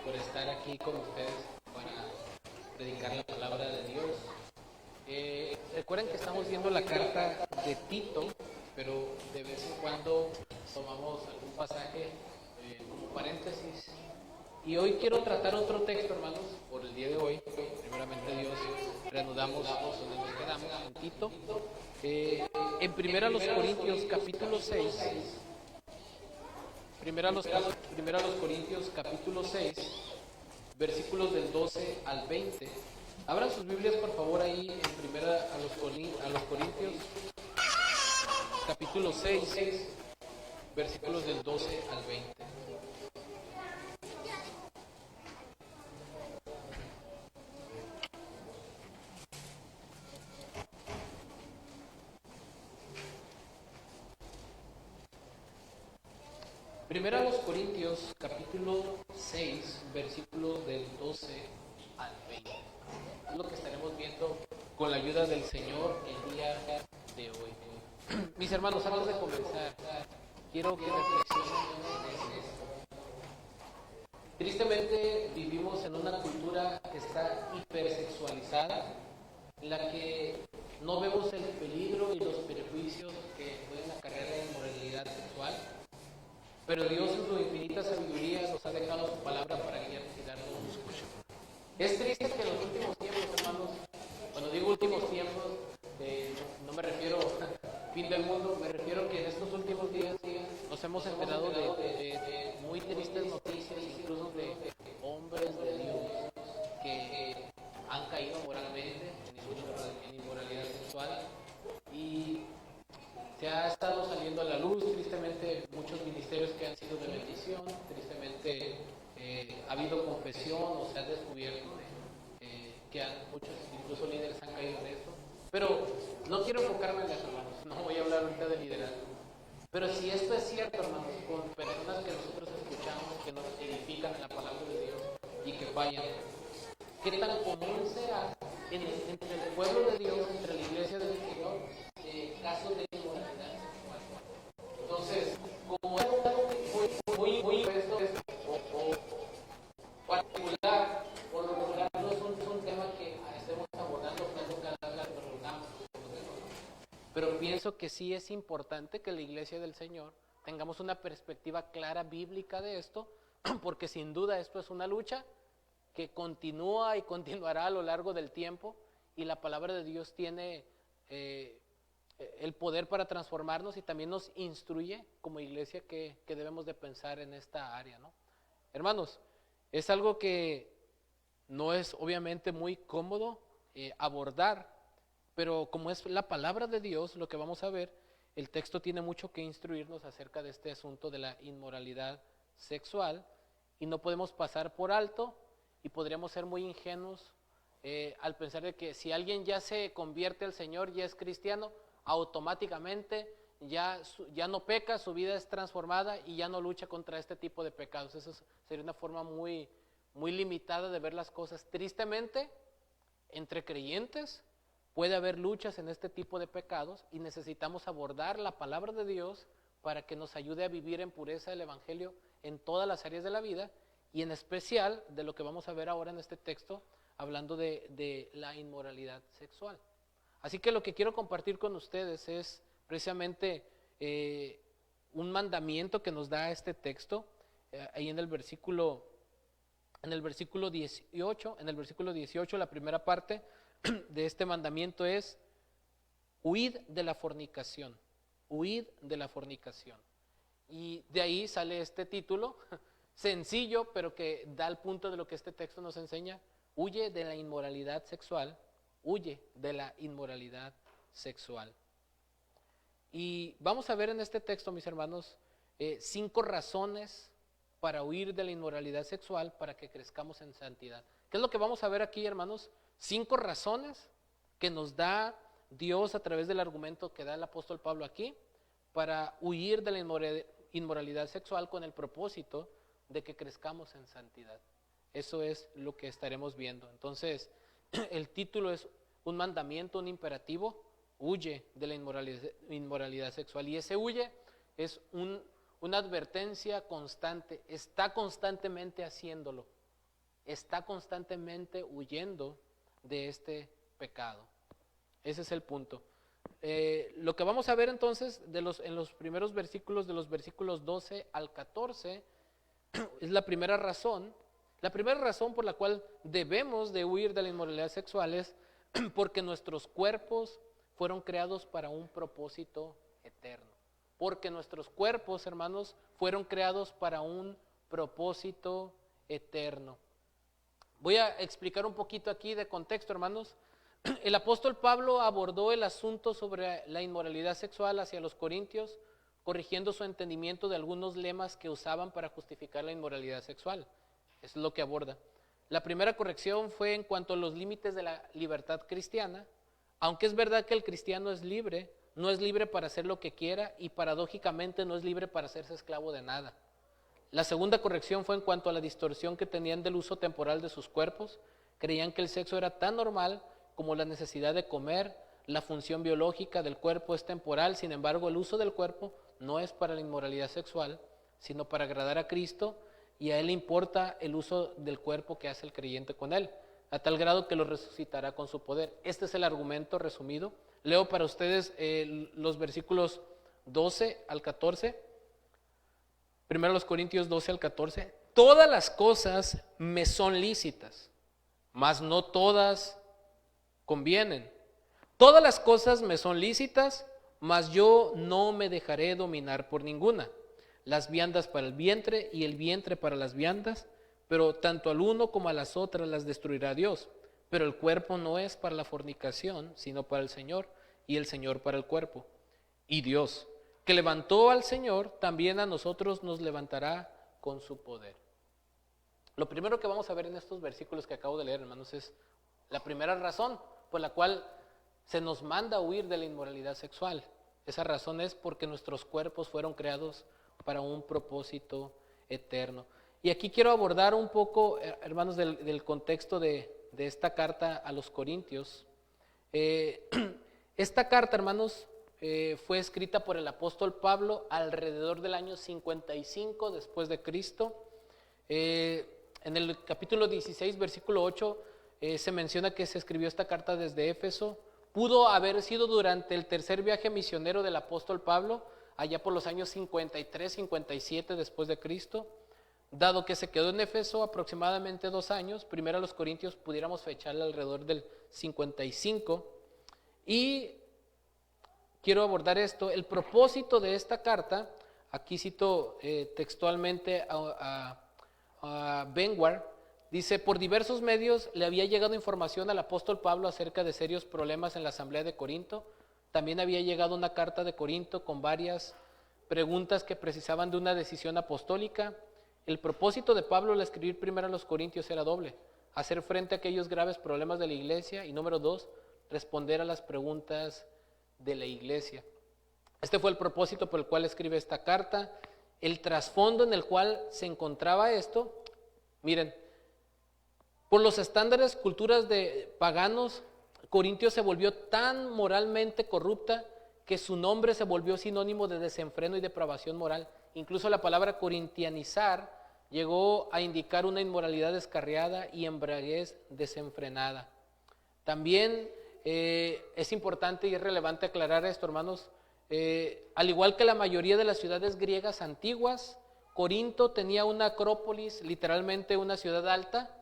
por estar aquí con ustedes para predicar la palabra de Dios. Recuerden que estamos viendo la carta de Tito, pero de vez en cuando tomamos algún pasaje como paréntesis. Y hoy quiero tratar otro texto, hermanos, por el día de hoy. Primeramente Dios, reanudamos donde nos quedamos, en Tito. En Primera los Corintios, capítulo 6. Primera los Corintios, capítulo 6, versículos del 12 al 20. Abran sus Biblias, por favor, ahí en Primera a los Corintios, capítulo 6, versículos del 12 al 20. Primera a los Corintios, capítulo 6, versículos del 12 al 20. Es lo que estaremos viendo con la ayuda del Señor el día de hoy. Mis hermanos, antes de comenzar, quiero que reflexionen en esto. Tristemente vivimos en una cultura que está hipersexualizada, en la que no vemos el peligro y los perjuicios que pueden acarrear la inmoralidad sexual. Pero Dios en su infinita sabiduría nos ha dejado su palabra para guiarnos y darnos un escucho. Es triste que en los últimos tiempos, hermanos, cuando digo últimos tiempos, no me refiero a fin del mundo, me refiero que en estos últimos días nos hemos enterado de muy tristes noticias, incluso de hombres de Dios que han caído moralmente en inmoralidad sexual, y se ha estado saliendo a la luz, tristemente, muchos ministerios que han sido de bendición, tristemente ha habido confesión o se ha descubierto que muchos, incluso líderes, han caído en esto. Pero no quiero enfocarme en eso, hermanos, no voy a hablar ahorita de liderazgo. Pero si esto es cierto, hermanos, con personas que nosotros escuchamos, que nos edifican en la palabra de Dios y que fallan, ¿qué tan común será entre el pueblo de Dios, entre la iglesia del Señor, casos de inmoralidad sexual? Entonces, como es algo muy o particular, por lo regular no es un tema que estemos abordando cada vez que nos reunamos. Pero pienso que sí es importante que la iglesia del Señor tengamos una perspectiva clara bíblica de esto, porque sin duda esto es una lucha que continúa y continuará a lo largo del tiempo, y la palabra de Dios tiene el poder para transformarnos y también nos instruye como iglesia que debemos de pensar en esta área, ¿no? Hermanos, es algo que no es obviamente muy cómodo abordar, pero como es la palabra de Dios lo que vamos a ver, el texto tiene mucho que instruirnos acerca de este asunto de la inmoralidad sexual, y no podemos pasar por alto, y podríamos ser muy ingenuos al pensar de que si alguien ya se convierte al Señor, ya es cristiano, automáticamente ya no peca, su vida es transformada y ya no lucha contra este tipo de pecados. Eso sería una forma muy, muy limitada de ver las cosas. Tristemente, entre creyentes puede haber luchas en este tipo de pecados, y necesitamos abordar la palabra de Dios para que nos ayude a vivir en pureza el Evangelio en todas las áreas de la vida, y en especial de lo que vamos a ver ahora en este texto, hablando de la inmoralidad sexual. Así que lo que quiero compartir con ustedes es precisamente un mandamiento que nos da este texto, ahí en el versículo 18, la primera parte de este mandamiento es: huid de la fornicación, huid de la fornicación. Y de ahí sale este título, sencillo, pero que da el punto de lo que este texto nos enseña: huye de la inmoralidad sexual, huye de la inmoralidad sexual. Y vamos a ver en este texto, mis hermanos, 5 razones para huir de la inmoralidad sexual, para que crezcamos en santidad. ¿Qué es lo que vamos a ver aquí, hermanos? 5 razones que nos da Dios a través del argumento que da el apóstol Pablo aquí, para huir de la inmoralidad sexual, con el propósito de que crezcamos en santidad. Eso es lo que estaremos viendo. Entonces, el título es un mandamiento, un imperativo: huye de la inmoralidad sexual. Y ese huye es una advertencia constante, está constantemente haciéndolo. está constantemente huyendo de este pecado. Ese es el punto. Lo que vamos a ver entonces en los primeros versículos, de los versículos 12 al 14, es la primera razón. La primera razón por la cual debemos de huir de la inmoralidad sexual es porque nuestros cuerpos fueron creados para un propósito eterno. Porque nuestros cuerpos, hermanos, fueron creados para un propósito eterno. Voy a explicar un poquito aquí de contexto, hermanos. El apóstol Pablo abordó el asunto sobre la inmoralidad sexual hacia los corintios, corrigiendo su entendimiento de algunos lemas que usaban para justificar la inmoralidad sexual. Eso es lo que aborda. La primera corrección fue en cuanto a los límites de la libertad cristiana. Aunque es verdad que el cristiano es libre, no es libre para hacer lo que quiera y paradójicamente no es libre para hacerse esclavo de nada. La segunda corrección fue en cuanto a la distorsión que tenían del uso temporal de sus cuerpos. Creían que el sexo era tan normal como la necesidad de comer. La función biológica del cuerpo es temporal, sin embargo el uso del cuerpo no es para la inmoralidad sexual, sino para agradar a Cristo, y a Él le importa el uso del cuerpo que hace el creyente con Él, a tal grado que lo resucitará con su poder. Este es el argumento resumido. Leo para ustedes los versículos 12 al 14. Primero los Corintios 12 al 14. Todas las cosas me son lícitas, mas no todas convienen. Todas las cosas me son lícitas, mas yo no me dejaré dominar por ninguna. Las viandas para el vientre y el vientre para las viandas, pero tanto al uno como a las otras las destruirá Dios. Pero el cuerpo no es para la fornicación, sino para el Señor, y el Señor para el cuerpo. Y Dios, que levantó al Señor, también a nosotros nos levantará con su poder. Lo primero que vamos a ver en estos versículos que acabo de leer, hermanos, es la primera razón por la cual se nos manda a huir de la inmoralidad sexual. Esa razón es porque nuestros cuerpos fueron creados para un propósito eterno. Y aquí quiero abordar un poco, hermanos, del contexto de esta carta a los Corintios. Esta carta, hermanos, fue escrita por el apóstol Pablo alrededor del año 55 después de Cristo. En el capítulo 16, versículo 8, se menciona que se escribió esta carta desde Éfeso. Pudo haber sido durante el tercer viaje misionero del apóstol Pablo, allá por los años 53, 57 después de Cristo. Dado que se quedó en Éfeso aproximadamente 2 años, primero a los Corintios pudiéramos fecharle alrededor del 55. Y quiero abordar esto, el propósito de esta carta, aquí cito textualmente a Benward, dice: por diversos medios le había llegado información al apóstol Pablo acerca de serios problemas en la asamblea de Corinto. También había llegado una carta de Corinto con varias preguntas que precisaban de una decisión apostólica. El propósito de Pablo al escribir primero a los Corintios era doble: hacer frente a aquellos graves problemas de la iglesia y número 2, responder a las preguntas de la iglesia. Este fue el propósito por el cual escribe esta carta. El trasfondo en el cual se encontraba esto, miren, por los estándares, culturas de paganos, Corintio se volvió tan moralmente corrupta que su nombre se volvió sinónimo de desenfreno y depravación moral. Incluso la palabra corintianizar llegó a indicar una inmoralidad descarriada y embriaguez desenfrenada. También es importante y es relevante aclarar esto, hermanos. Al igual que la mayoría de las ciudades griegas antiguas, Corinto tenía una acrópolis, literalmente una ciudad alta,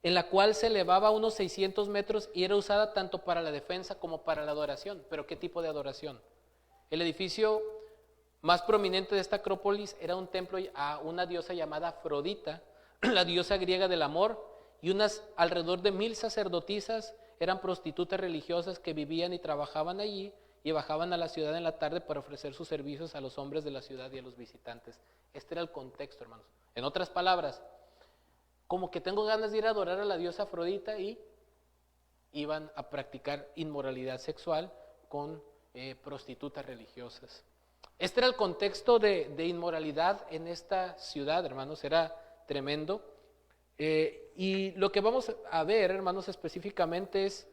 en la cual se elevaba a unos 600 metros y era usada tanto para la defensa como para la adoración. ¿Pero qué tipo de adoración? El edificio más prominente de esta acrópolis era un templo a una diosa llamada Afrodita, la diosa griega del amor, y unas alrededor de 1000 sacerdotisas eran prostitutas religiosas que vivían y trabajaban allí y bajaban a la ciudad en la tarde para ofrecer sus servicios a los hombres de la ciudad y a los visitantes. Este era el contexto, hermanos. En otras palabras, como que tengo ganas de ir a adorar a la diosa Afrodita, y iban a practicar inmoralidad sexual con prostitutas religiosas. Este era el contexto de inmoralidad en esta ciudad, hermanos, era tremendo. Y lo que vamos a ver, hermanos, específicamente es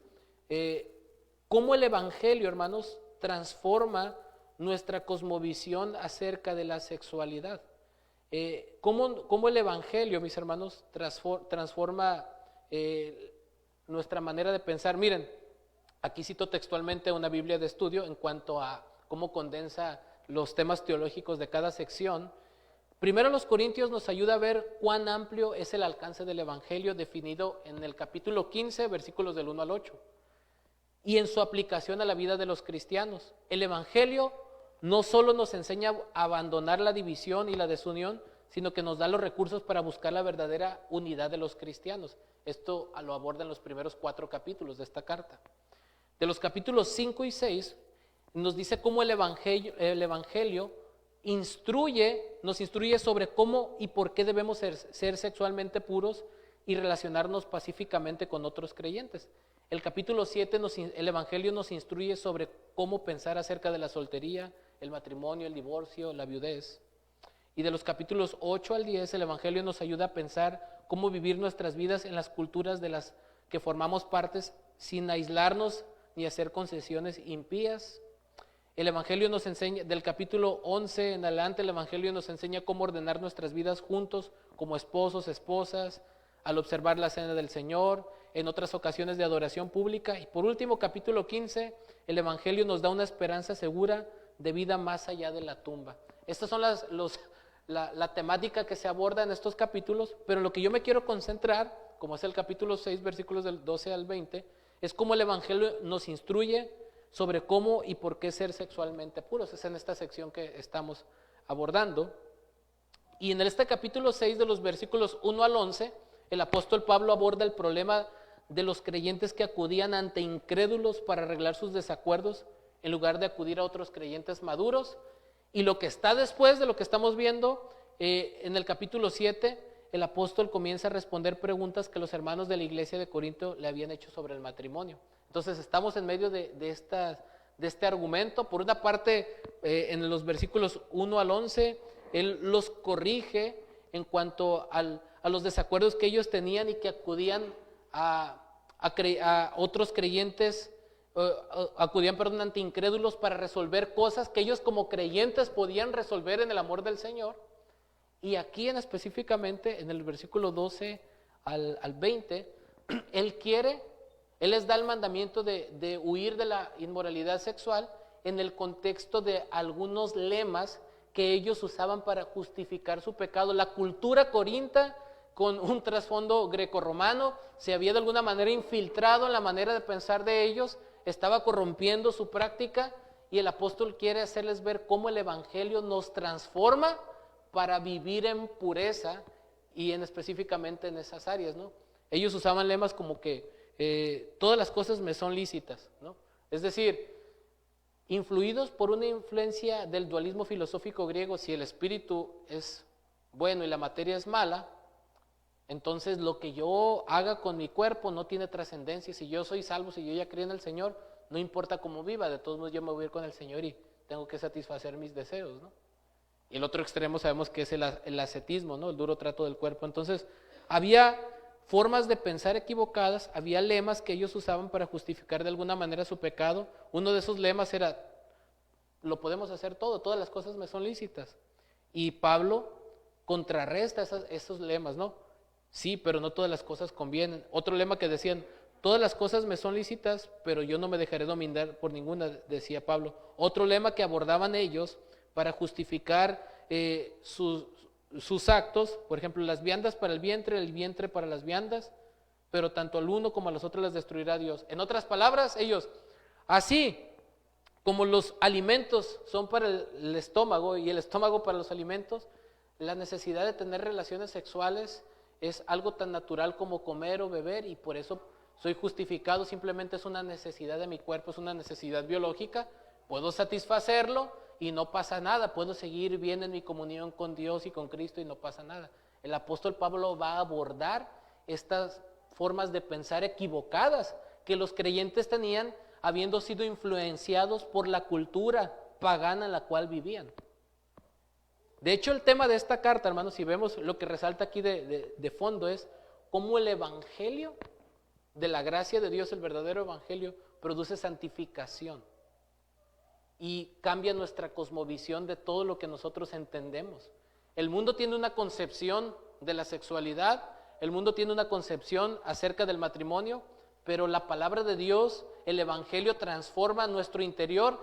cómo el Evangelio, hermanos, transforma nuestra cosmovisión acerca de la sexualidad. cómo el Evangelio, mis hermanos, transforma nuestra manera de pensar. Miren, aquí cito textualmente una Biblia de estudio en cuanto a cómo condensa los temas teológicos de cada sección. Primero los Corintios nos ayuda a ver cuán amplio es el alcance del Evangelio definido en el capítulo 15, versículos del 1 al 8, y en su aplicación a la vida de los cristianos. El Evangelio no solo nos enseña a abandonar la división y la desunión, sino que nos da los recursos para buscar la verdadera unidad de los cristianos. Esto lo aborda en los primeros 4 capítulos de esta carta. De los capítulos 5 y 6 nos dice cómo el Evangelio nos instruye sobre cómo y por qué debemos ser sexualmente puros y relacionarnos pacíficamente con otros creyentes. El capítulo 7, el Evangelio nos instruye sobre cómo pensar acerca de la soltería, el matrimonio, el divorcio, la viudez. Y de los capítulos 8 al 10, el Evangelio nos ayuda a pensar cómo vivir nuestras vidas en las culturas de las que formamos partes sin aislarnos ni hacer concesiones impías. El Evangelio nos enseña, del capítulo 11 en adelante, el Evangelio nos enseña cómo ordenar nuestras vidas juntos como esposos, esposas, al observar la cena del Señor, en otras ocasiones de adoración pública. Y por último, capítulo 15, el Evangelio nos da una esperanza segura de vida más allá de la tumba. Estas son la temática que se aborda en estos capítulos, pero lo que yo me quiero concentrar, como es el capítulo 6, versículos del 12 al 20, es cómo el Evangelio nos instruye sobre cómo y por qué ser sexualmente puros. Es en esta sección que estamos abordando. Y en este capítulo 6, de los versículos 1 al 11, el apóstol Pablo aborda el problema de los creyentes que acudían ante incrédulos para arreglar sus desacuerdos en lugar de acudir a otros creyentes maduros. Y lo que está después de lo que estamos viendo, en el capítulo 7, el apóstol comienza a responder preguntas que los hermanos de la iglesia de Corinto le habían hecho sobre el matrimonio. Entonces estamos en medio de este argumento. Por una parte, en los versículos 1 al 11, él los corrige en cuanto a los desacuerdos que ellos tenían y que acudían a otros creyentes, ante incrédulos para resolver cosas que ellos como creyentes podían resolver en el amor del Señor. Y aquí específicamente en el versículo 12 al 20, Él les da el mandamiento de huir de la inmoralidad sexual en el contexto de algunos lemas que ellos usaban para justificar su pecado. La cultura corinta, con un trasfondo grecorromano, se había de alguna manera infiltrado en la manera de pensar de ellos, estaba corrompiendo su práctica, y el apóstol quiere hacerles ver cómo el Evangelio nos transforma para vivir en pureza y específicamente en esas áreas, ¿no? Ellos usaban lemas como que todas las cosas me son lícitas, ¿no? Es decir, influidos por una influencia del dualismo filosófico griego, si el espíritu es bueno y la materia es mala, entonces lo que yo haga con mi cuerpo no tiene trascendencia. Si yo soy salvo, si yo ya creí en el Señor, no importa cómo viva, de todos modos yo me voy a ir con el Señor y tengo que satisfacer mis deseos, ¿no? Y el otro extremo sabemos que es el ascetismo, ¿no? El duro trato del cuerpo. Entonces había formas de pensar equivocadas, había lemas que ellos usaban para justificar de alguna manera su pecado. Uno de esos lemas era, lo podemos hacer todo, todas las cosas me son lícitas. Y Pablo contrarresta esos lemas, ¿no? Sí, pero no todas las cosas convienen. Otro lema que decían, todas las cosas me son lícitas, pero yo no me dejaré dominar por ninguna, decía Pablo. Otro lema que abordaban ellos para justificar sus actos, por ejemplo, las viandas para el vientre para las viandas, pero tanto al uno como a los otros las destruirá Dios. En otras palabras, ellos, así como los alimentos son para el estómago y el estómago para los alimentos, la necesidad de tener relaciones sexuales es algo tan natural como comer o beber, y por eso soy justificado, simplemente es una necesidad de mi cuerpo, es una necesidad biológica, puedo satisfacerlo y no pasa nada, puedo seguir bien en mi comunión con Dios y con Cristo y no pasa nada. El apóstol Pablo va a abordar estas formas de pensar equivocadas que los creyentes tenían, habiendo sido influenciados por la cultura pagana en la cual vivían. De hecho, el tema de esta carta, hermanos, si vemos lo que resalta aquí de fondo, es cómo el evangelio de la gracia de Dios, el verdadero evangelio, produce santificación y cambia nuestra cosmovisión de todo lo que nosotros entendemos. El mundo tiene una concepción de la sexualidad, el mundo tiene una concepción acerca del matrimonio, pero la palabra de Dios, el Evangelio, transforma nuestro interior,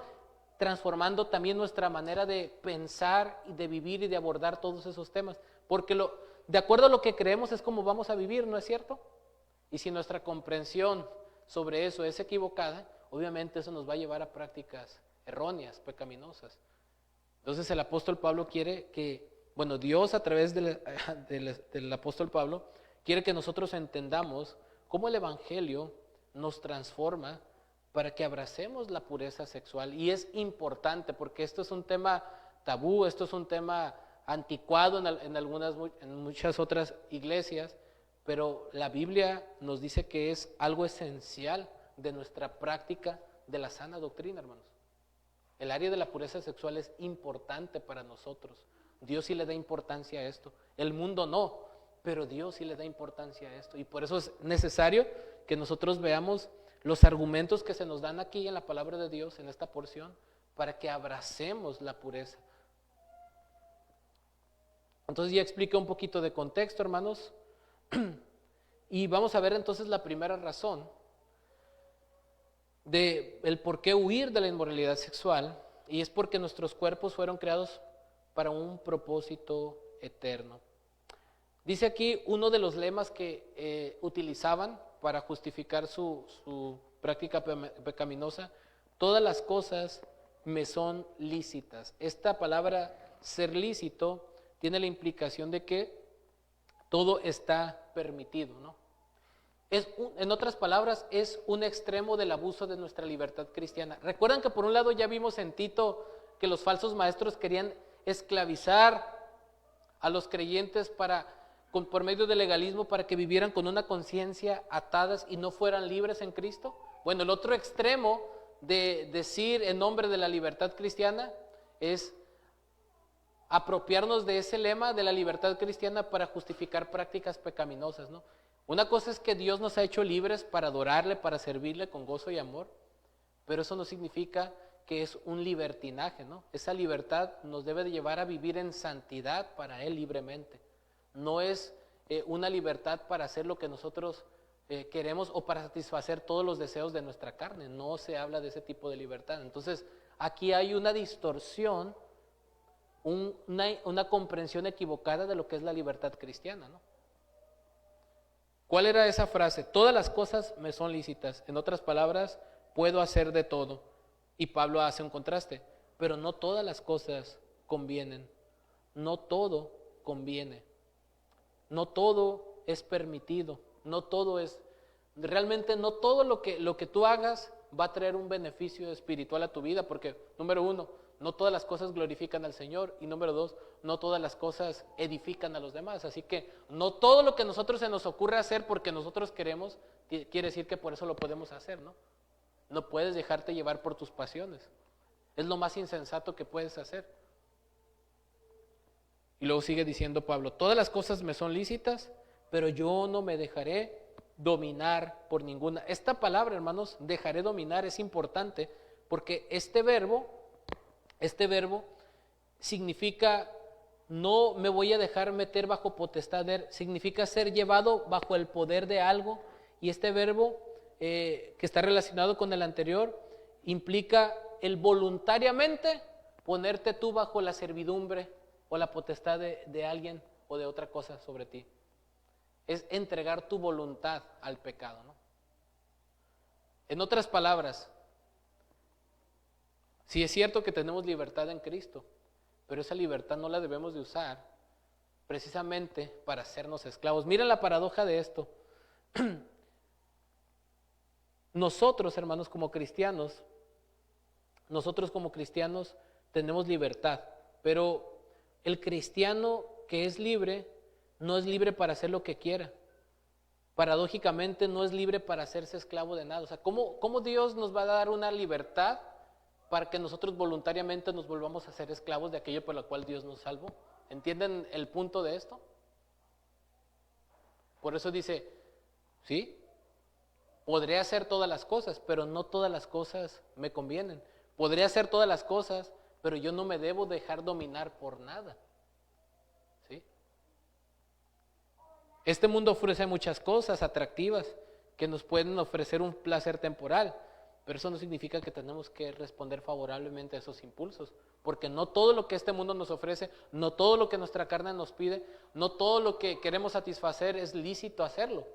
transformando también nuestra manera de pensar y de vivir y de abordar todos esos temas. Porque de acuerdo a lo que creemos es como vamos a vivir, ¿no es cierto? Y si nuestra comprensión sobre eso es equivocada, obviamente eso nos va a llevar a prácticas erróneas, pecaminosas. Entonces el apóstol Pablo quiere que, bueno, Dios a través del apóstol Pablo quiere que nosotros entendamos cómo el Evangelio nos transforma para que abracemos la pureza sexual. Y es importante porque esto es un tema tabú, esto es un tema anticuado en muchas otras iglesias, pero la Biblia nos dice que es algo esencial de nuestra práctica de la sana doctrina, hermanos. El área de la pureza sexual es importante para nosotros. Dios sí le da importancia a esto. El mundo no, pero Dios sí le da importancia a esto. Y por eso es necesario que nosotros veamos los argumentos que se nos dan aquí en la palabra de Dios, en esta porción, para que abracemos la pureza. Entonces ya expliqué un poquito de contexto, hermanos. Y vamos a ver entonces la primera razón de el por qué huir de la inmoralidad sexual, y es porque nuestros cuerpos fueron creados para un propósito eterno. Dice aquí uno de los lemas que utilizaban para justificar su práctica pecaminosa: todas las cosas me son lícitas. Esta palabra ser lícito tiene la implicación de que todo está permitido, ¿no? En otras palabras, es un extremo del abuso de nuestra libertad cristiana. Recuerdan que por un lado ya vimos en Tito que los falsos maestros querían esclavizar a los creyentes por medio del legalismo para que vivieran con una conciencia atadas y no fueran libres en Cristo. Bueno, el otro extremo de decir en nombre de la libertad cristiana es apropiarnos de ese lema de la libertad cristiana para justificar prácticas pecaminosas, ¿no? Una cosa es que Dios nos ha hecho libres para adorarle, para servirle con gozo y amor, pero eso no significa que es un libertinaje, ¿no? Esa libertad nos debe de llevar a vivir en santidad para Él libremente. No es una libertad para hacer lo que nosotros queremos o para satisfacer todos los deseos de nuestra carne. No se habla de ese tipo de libertad. Entonces, aquí hay una distorsión, una comprensión equivocada de lo que es la libertad cristiana, ¿no? ¿Cuál era esa frase? Todas las cosas me son lícitas. En otras palabras, puedo hacer de todo. Y Pablo hace un contraste. Pero no todas las cosas convienen. No todo conviene. No todo es permitido. No todo es... Realmente no todo lo que tú hagas va a traer un beneficio espiritual a tu vida. Porque, número uno, no todas las cosas glorifican al Señor. Y número dos, no todas las cosas edifican a los demás. Así que no todo lo que a nosotros se nos ocurre hacer porque nosotros queremos, quiere decir que por eso lo podemos hacer, ¿no? No puedes dejarte llevar por tus pasiones. Es lo más insensato que puedes hacer. Y luego sigue diciendo Pablo: todas las cosas me son lícitas, pero yo no me dejaré dominar por ninguna. Esta palabra, hermanos, dejaré dominar, es importante porque este verbo significa no me voy a dejar meter bajo potestad de él, significa ser llevado bajo el poder de algo. Y este verbo que está relacionado con el anterior implica el voluntariamente ponerte tú bajo la servidumbre o la potestad de alguien o de otra cosa sobre ti. Es entregar tu voluntad al pecado, ¿no? En otras palabras, sí es cierto que tenemos libertad en Cristo, pero esa libertad no la debemos de usar precisamente para hacernos esclavos. Miren la paradoja de esto. Nosotros, hermanos, como cristianos tenemos libertad, pero el cristiano que es libre no es libre para hacer lo que quiera. Paradójicamente no es libre para hacerse esclavo de nada. O sea, ¿cómo Dios nos va a dar una libertad para que nosotros voluntariamente nos volvamos a ser esclavos de aquello por lo cual Dios nos salvó? ¿Entienden el punto de esto? Por eso dice, sí, podré hacer todas las cosas, pero no todas las cosas me convienen. Podré hacer todas las cosas, pero yo no me debo dejar dominar por nada. Este mundo ofrece muchas cosas atractivas que nos pueden ofrecer un placer temporal, pero eso no significa que tenemos que responder favorablemente a esos impulsos, porque no todo lo que este mundo nos ofrece, no todo lo que nuestra carne nos pide, no todo lo que queremos satisfacer es lícito hacerlo.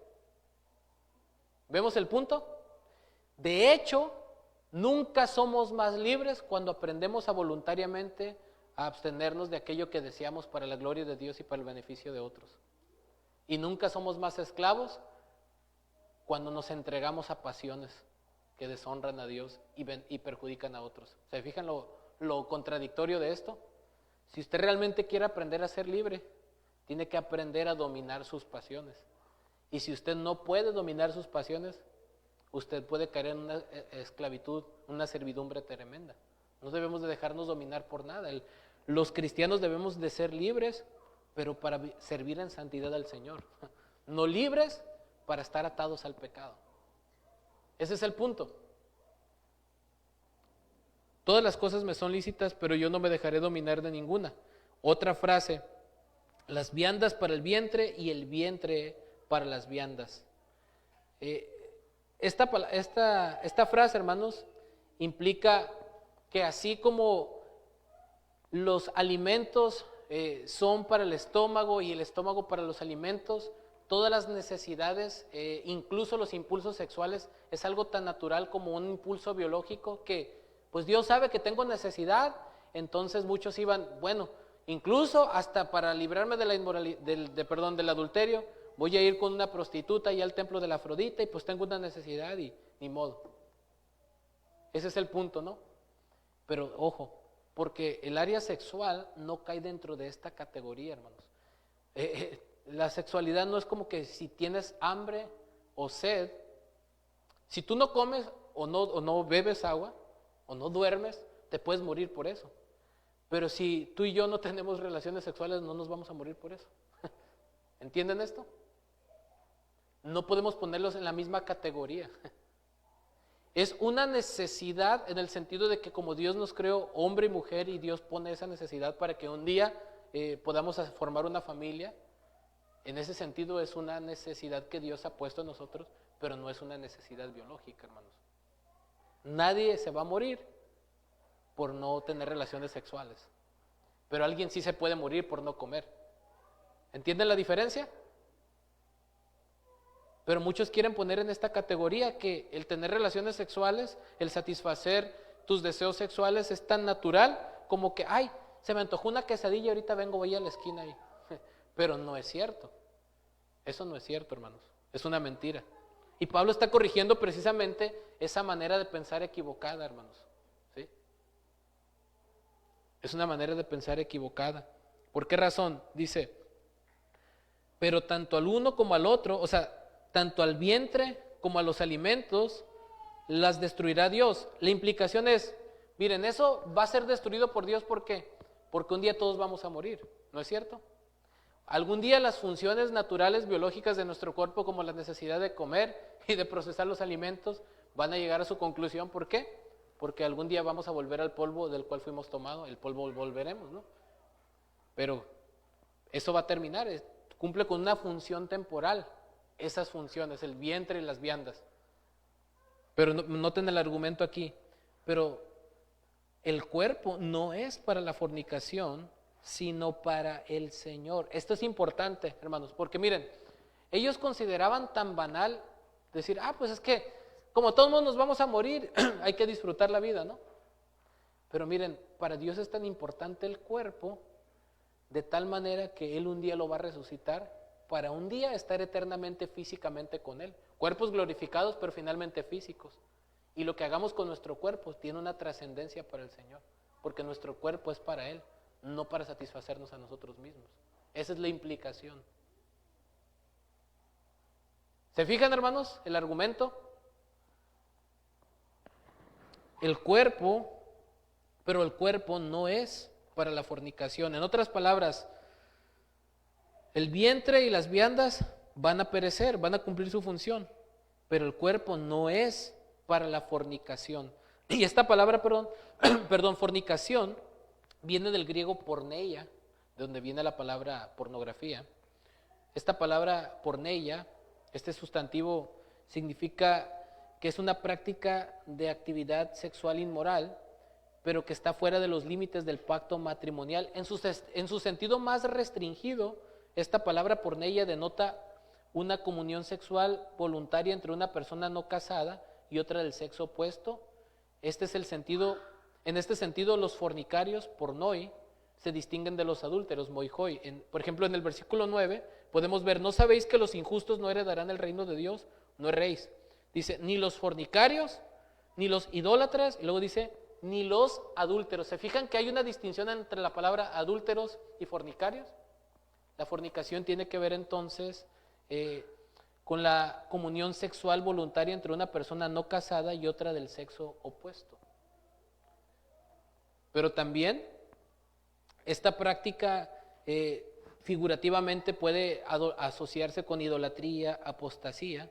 ¿Vemos el punto? De hecho, nunca somos más libres cuando aprendemos a voluntariamente a abstenernos de aquello que deseamos para la gloria de Dios y para el beneficio de otros. Y nunca somos más esclavos cuando nos entregamos a pasiones que deshonran a Dios y perjudican a otros. ¿Se fijan lo contradictorio de esto? Si usted realmente quiere aprender a ser libre, tiene que aprender a dominar sus pasiones. Y si usted no puede dominar sus pasiones, usted puede caer en una esclavitud, una servidumbre tremenda. No debemos de dejarnos dominar por nada. Los cristianos debemos de ser libres, pero para servir en santidad al Señor. No libres para estar atados al pecado. Ese es el punto. Todas las cosas me son lícitas, pero yo no me dejaré dominar de ninguna. Otra frase: las viandas para el vientre y el vientre para las viandas. Esta frase, hermanos, implica que así como los alimentos son para el estómago y el estómago para los alimentos, todas las necesidades, incluso los impulsos sexuales, es algo tan natural como un impulso biológico que, pues Dios sabe que tengo necesidad. Entonces muchos iban, bueno, incluso hasta para librarme de la inmoralidad, del adulterio, voy a ir con una prostituta y al templo de la Afrodita y pues tengo una necesidad y ni modo. Ese es el punto, ¿no? Pero ojo, porque el área sexual no cae dentro de esta categoría, hermanos. La sexualidad no es como que si tienes hambre o sed, si tú no comes o no bebes agua o no duermes, te puedes morir por eso. Pero si tú y yo no tenemos relaciones sexuales, no nos vamos a morir por eso. ¿Entienden esto? No podemos ponerlos en la misma categoría. Es una necesidad en el sentido de que como Dios nos creó hombre y mujer y Dios pone esa necesidad para que un día podamos formar una familia. En ese sentido es una necesidad que Dios ha puesto en nosotros, pero no es una necesidad biológica, hermanos. Nadie se va a morir por no tener relaciones sexuales, pero alguien sí se puede morir por no comer. ¿Entienden la diferencia? Pero muchos quieren poner en esta categoría que el tener relaciones sexuales, el satisfacer tus deseos sexuales es tan natural como que, ay, se me antojó una quesadilla, ahorita vengo, voy a la esquina ahí. Pero no es cierto. Eso no es cierto, hermanos. Es una mentira. Y Pablo está corrigiendo precisamente esa manera de pensar equivocada, hermanos. ¿Sí? Es una manera de pensar equivocada. ¿Por qué razón? Dice, pero tanto al uno como al otro, o sea, tanto al vientre como a los alimentos, las destruirá Dios. La implicación es, miren, eso va a ser destruido por Dios, ¿por qué? Porque un día todos vamos a morir, ¿no es cierto? Algún día las funciones naturales biológicas de nuestro cuerpo, como la necesidad de comer y de procesar los alimentos, van a llegar a su conclusión. ¿Por qué? Porque algún día vamos a volver al polvo del cual fuimos tomados, el polvo volveremos, ¿no? Pero eso va a terminar, cumple con una función temporal, esas funciones, el vientre y las viandas. Pero noten el argumento aquí, pero el cuerpo no es para la fornicación, sino para el Señor. Esto es importante, hermanos, porque miren, ellos consideraban tan banal decir, pues es que como todos nos vamos a morir, hay que disfrutar la vida, ¿no? Pero miren, para Dios es tan importante el cuerpo, de tal manera que Él un día lo va a resucitar, para un día estar eternamente físicamente con Él. Cuerpos glorificados, pero finalmente físicos. Y lo que hagamos con nuestro cuerpo tiene una trascendencia para el Señor, porque nuestro cuerpo es para Él, no para satisfacernos a nosotros mismos. Esa es la implicación. ¿Se fijan, hermanos, el argumento? El cuerpo, pero el cuerpo no es para la fornicación. En otras palabras, el vientre y las viandas van a perecer, van a cumplir su función, pero el cuerpo no es para la fornicación. Y esta palabra, fornicación, viene del griego porneia, de donde viene la palabra pornografía. Esta palabra porneia, este sustantivo, significa que es una práctica de actividad sexual inmoral, pero que está fuera de los límites del pacto matrimonial. En su sentido más restringido, esta palabra porneia denota una comunión sexual voluntaria entre una persona no casada y otra del sexo opuesto. En este sentido, los fornicarios, pornoi, se distinguen de los adúlteros, moihoi. Por ejemplo, en el versículo 9 podemos ver: ¿no sabéis que los injustos no heredarán el reino de Dios? No erréis. Dice, ni los fornicarios, ni los idólatras, y luego dice, ni los adúlteros. ¿Se fijan que hay una distinción entre la palabra adúlteros y fornicarios? La fornicación tiene que ver entonces con la comunión sexual voluntaria entre una persona no casada y otra del sexo opuesto. Pero también esta práctica figurativamente puede asociarse con idolatría, apostasía.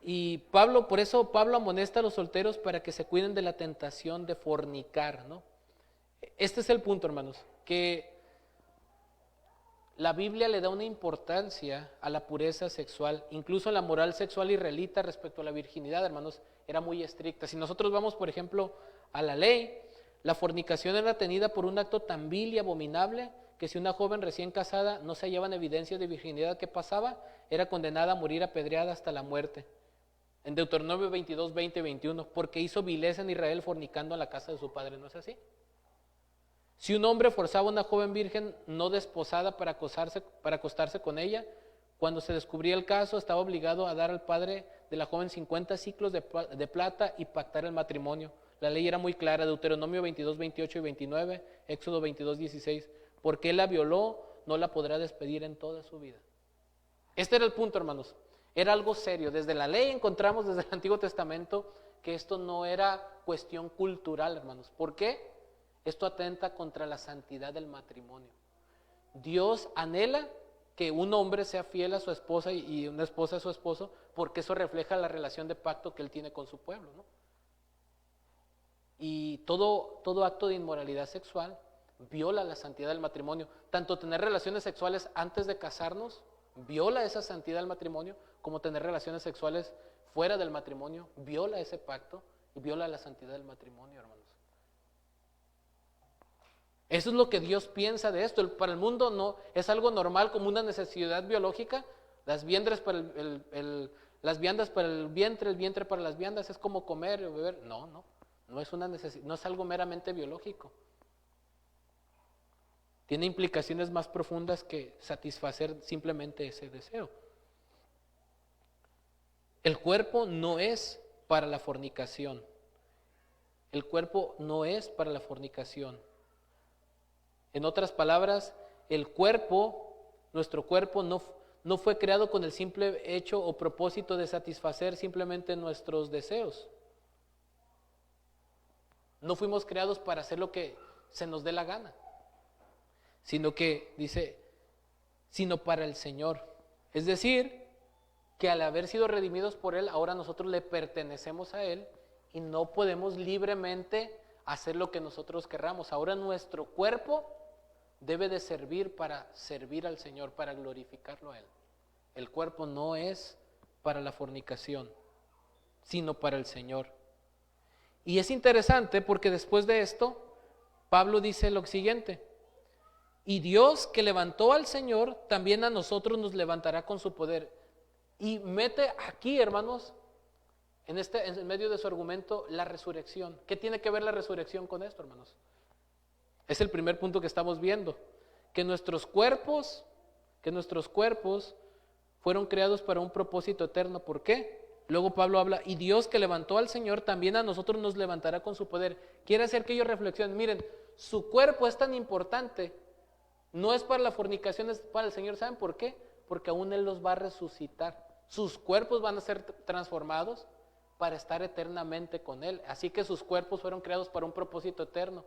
Y por eso Pablo amonesta a los solteros para que se cuiden de la tentación de fornicar, ¿no? Este es el punto, hermanos, que la Biblia le da una importancia a la pureza sexual. Incluso la moral sexual israelita respecto a la virginidad, hermanos, era muy estricta. Si nosotros vamos, por ejemplo, a la ley, la fornicación era tenida por un acto tan vil y abominable que si una joven recién casada no se hallaban evidencias de virginidad, ¿qué pasaba? Era condenada a morir apedreada hasta la muerte. En Deuteronomio 22, 20 y 21, porque hizo vileza en Israel fornicando en la casa de su padre, ¿no es así? Si un hombre forzaba a una joven virgen no desposada para acostarse con ella, cuando se descubría el caso, estaba obligado a dar al padre de la joven 50 ciclos de plata y pactar el matrimonio. La ley era muy clara, Deuteronomio 22, 28 y 29, Éxodo 22, 16. Porque él la violó, no la podrá despedir en toda su vida. Este era el punto, hermanos. Era algo serio. Desde la ley encontramos, desde el Antiguo Testamento, que esto no era cuestión cultural, hermanos. ¿Por qué? Esto atenta contra la santidad del matrimonio. Dios anhela que un hombre sea fiel a su esposa y una esposa a su esposo, porque eso refleja la relación de pacto que él tiene con su pueblo, ¿no? Y todo acto de inmoralidad sexual viola la santidad del matrimonio. Tanto tener relaciones sexuales antes de casarnos viola esa santidad del matrimonio, como tener relaciones sexuales fuera del matrimonio viola ese pacto y viola la santidad del matrimonio, hermanos. Eso es lo que Dios piensa de esto. Para el mundo no es algo normal, como una necesidad biológica. Las viandas para las viandas para el vientre para las viandas, es como comer o beber. No es una necesidad, no es algo meramente biológico. Tiene implicaciones más profundas que satisfacer simplemente ese deseo. El cuerpo no es para la fornicación. El cuerpo no es para la fornicación. En otras palabras, nuestro cuerpo no fue creado con el simple hecho o propósito de satisfacer simplemente nuestros deseos. No fuimos creados para hacer lo que se nos dé la gana, sino para el Señor. Es decir, que al haber sido redimidos por Él, ahora nosotros le pertenecemos a Él y no podemos libremente hacer lo que nosotros querramos. Ahora nuestro cuerpo debe de servir para servir al Señor, para glorificarlo a Él. El cuerpo no es para la fornicación, sino para el Señor. Y es interesante porque después de esto, Pablo dice lo siguiente: y Dios que levantó al Señor, también a nosotros nos levantará con su poder. Y mete aquí, hermanos, en medio de su argumento, la resurrección. ¿Qué tiene que ver la resurrección con esto, hermanos? Es el primer punto que estamos viendo, que nuestros cuerpos fueron creados para un propósito eterno. ¿Por qué? Luego Pablo habla, y Dios que levantó al Señor, también a nosotros nos levantará con su poder. Quiere hacer que ellos reflexionen, miren, su cuerpo es tan importante, no es para la fornicación, es para el Señor. ¿Saben por qué? Porque aún Él los va a resucitar. Sus cuerpos van a ser transformados para estar eternamente con Él. Así que sus cuerpos fueron creados para un propósito eterno.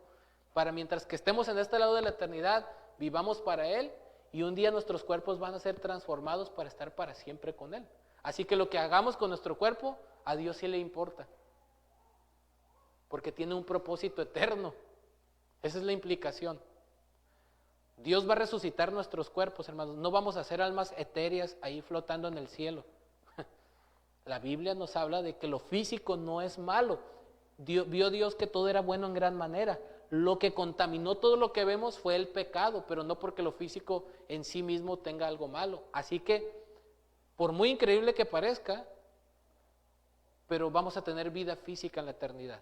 Para mientras que estemos en este lado de la eternidad, vivamos para Él, y un día nuestros cuerpos van a ser transformados para estar para siempre con Él. Así que lo que hagamos con nuestro cuerpo, a Dios sí le importa, porque tiene un propósito eterno. Esa es la implicación. Dios va a resucitar nuestros cuerpos, hermanos. No vamos a ser almas etéreas ahí flotando en el cielo. La Biblia nos habla de que lo físico no es malo. Vio Dios que todo era bueno en gran manera. Lo que contaminó todo lo que vemos fue el pecado, pero no porque lo físico en sí mismo tenga algo malo. Así que, por muy increíble que parezca, pero vamos a tener vida física en la eternidad.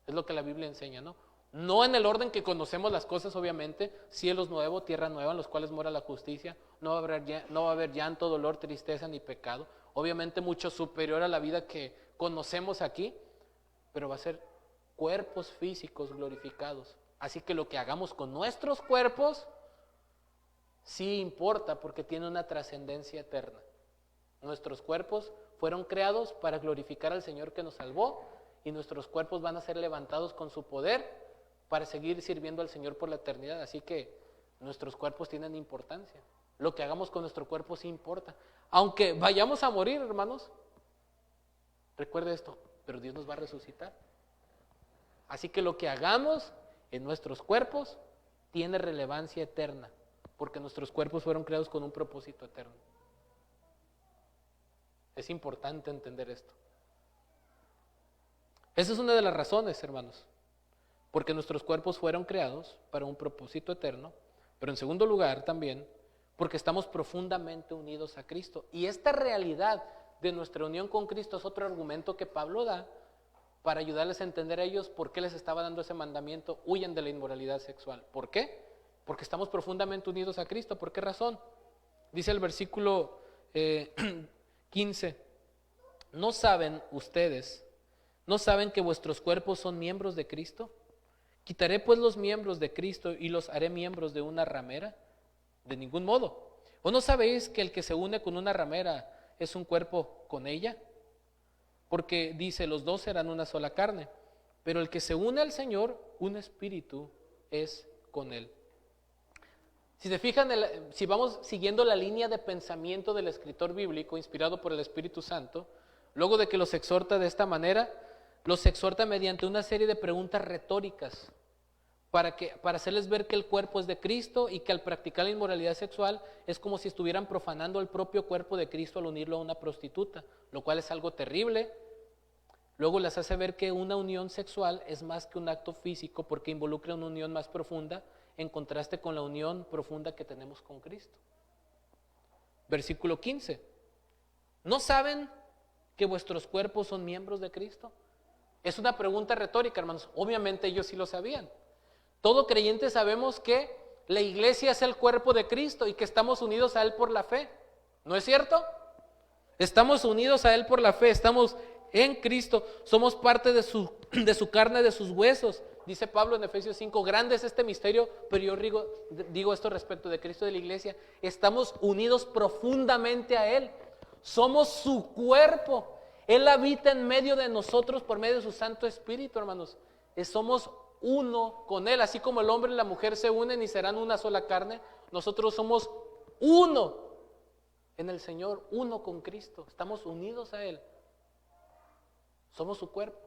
Es lo que la Biblia enseña, ¿no? No en el orden que conocemos las cosas, obviamente, cielos nuevos, tierra nueva, en los cuales mora la justicia, no va a haber llanto, dolor, tristeza ni pecado, obviamente mucho superior a la vida que conocemos aquí, pero va a ser cuerpos físicos glorificados. Así que lo que hagamos con nuestros cuerpos sí importa, porque tiene una trascendencia eterna. Nuestros cuerpos fueron creados para glorificar al Señor que nos salvó, y nuestros cuerpos van a ser levantados con su poder para seguir sirviendo al Señor por la eternidad. Así que nuestros cuerpos tienen importancia. Lo que hagamos con nuestro cuerpo sí importa. Aunque vayamos a morir, hermanos, recuerde esto, pero Dios nos va a resucitar. Así que lo que hagamos en nuestros cuerpos tiene relevancia eterna, porque nuestros cuerpos fueron creados con un propósito eterno. Es importante entender esto. Esa es una de las razones, hermanos, porque nuestros cuerpos fueron creados para un propósito eterno, pero en segundo lugar también porque estamos profundamente unidos a Cristo. Y esta realidad de nuestra unión con Cristo es otro argumento que Pablo da para ayudarles a entender a ellos por qué les estaba dando ese mandamiento: huyan de la inmoralidad sexual. ¿Por qué? Porque estamos profundamente unidos a Cristo. ¿Por qué razón? Dice el versículo 15, ¿no saben que vuestros cuerpos son miembros de Cristo? ¿Quitaré pues los miembros de Cristo y los haré miembros de una ramera? De ningún modo. ¿O no sabéis que el que se une con una ramera es un cuerpo con ella? Porque dice, los dos serán una sola carne. Pero el que se une al Señor, un espíritu es con él. Si se fijan, si vamos siguiendo la línea de pensamiento del escritor bíblico inspirado por el Espíritu Santo, luego de que los exhorta de esta manera, los exhorta mediante una serie de preguntas retóricas para hacerles ver que el cuerpo es de Cristo y que al practicar la inmoralidad sexual es como si estuvieran profanando el propio cuerpo de Cristo al unirlo a una prostituta, lo cual es algo terrible. Luego les hace ver que una unión sexual es más que un acto físico, porque involucra una unión más profunda en contraste con la unión profunda que tenemos con Cristo. Versículo 15. ¿No saben que vuestros cuerpos son miembros de Cristo? Es una pregunta retórica, hermanos. Obviamente ellos sí lo sabían. Todo creyente sabemos que la iglesia es el cuerpo de Cristo y que estamos unidos a Él por la fe. ¿No es cierto? Estamos unidos a Él por la fe, estamos en Cristo, somos parte de su carne, de sus huesos. Dice Pablo en Efesios 5, grande es este misterio, pero yo digo esto respecto de Cristo y de la iglesia. Estamos unidos profundamente a Él. Somos su cuerpo. Él habita en medio de nosotros por medio de su Santo Espíritu, hermanos. Somos uno con Él, así como el hombre y la mujer se unen y serán una sola carne. Nosotros somos uno en el Señor, uno con Cristo. Estamos unidos a Él. Somos su cuerpo.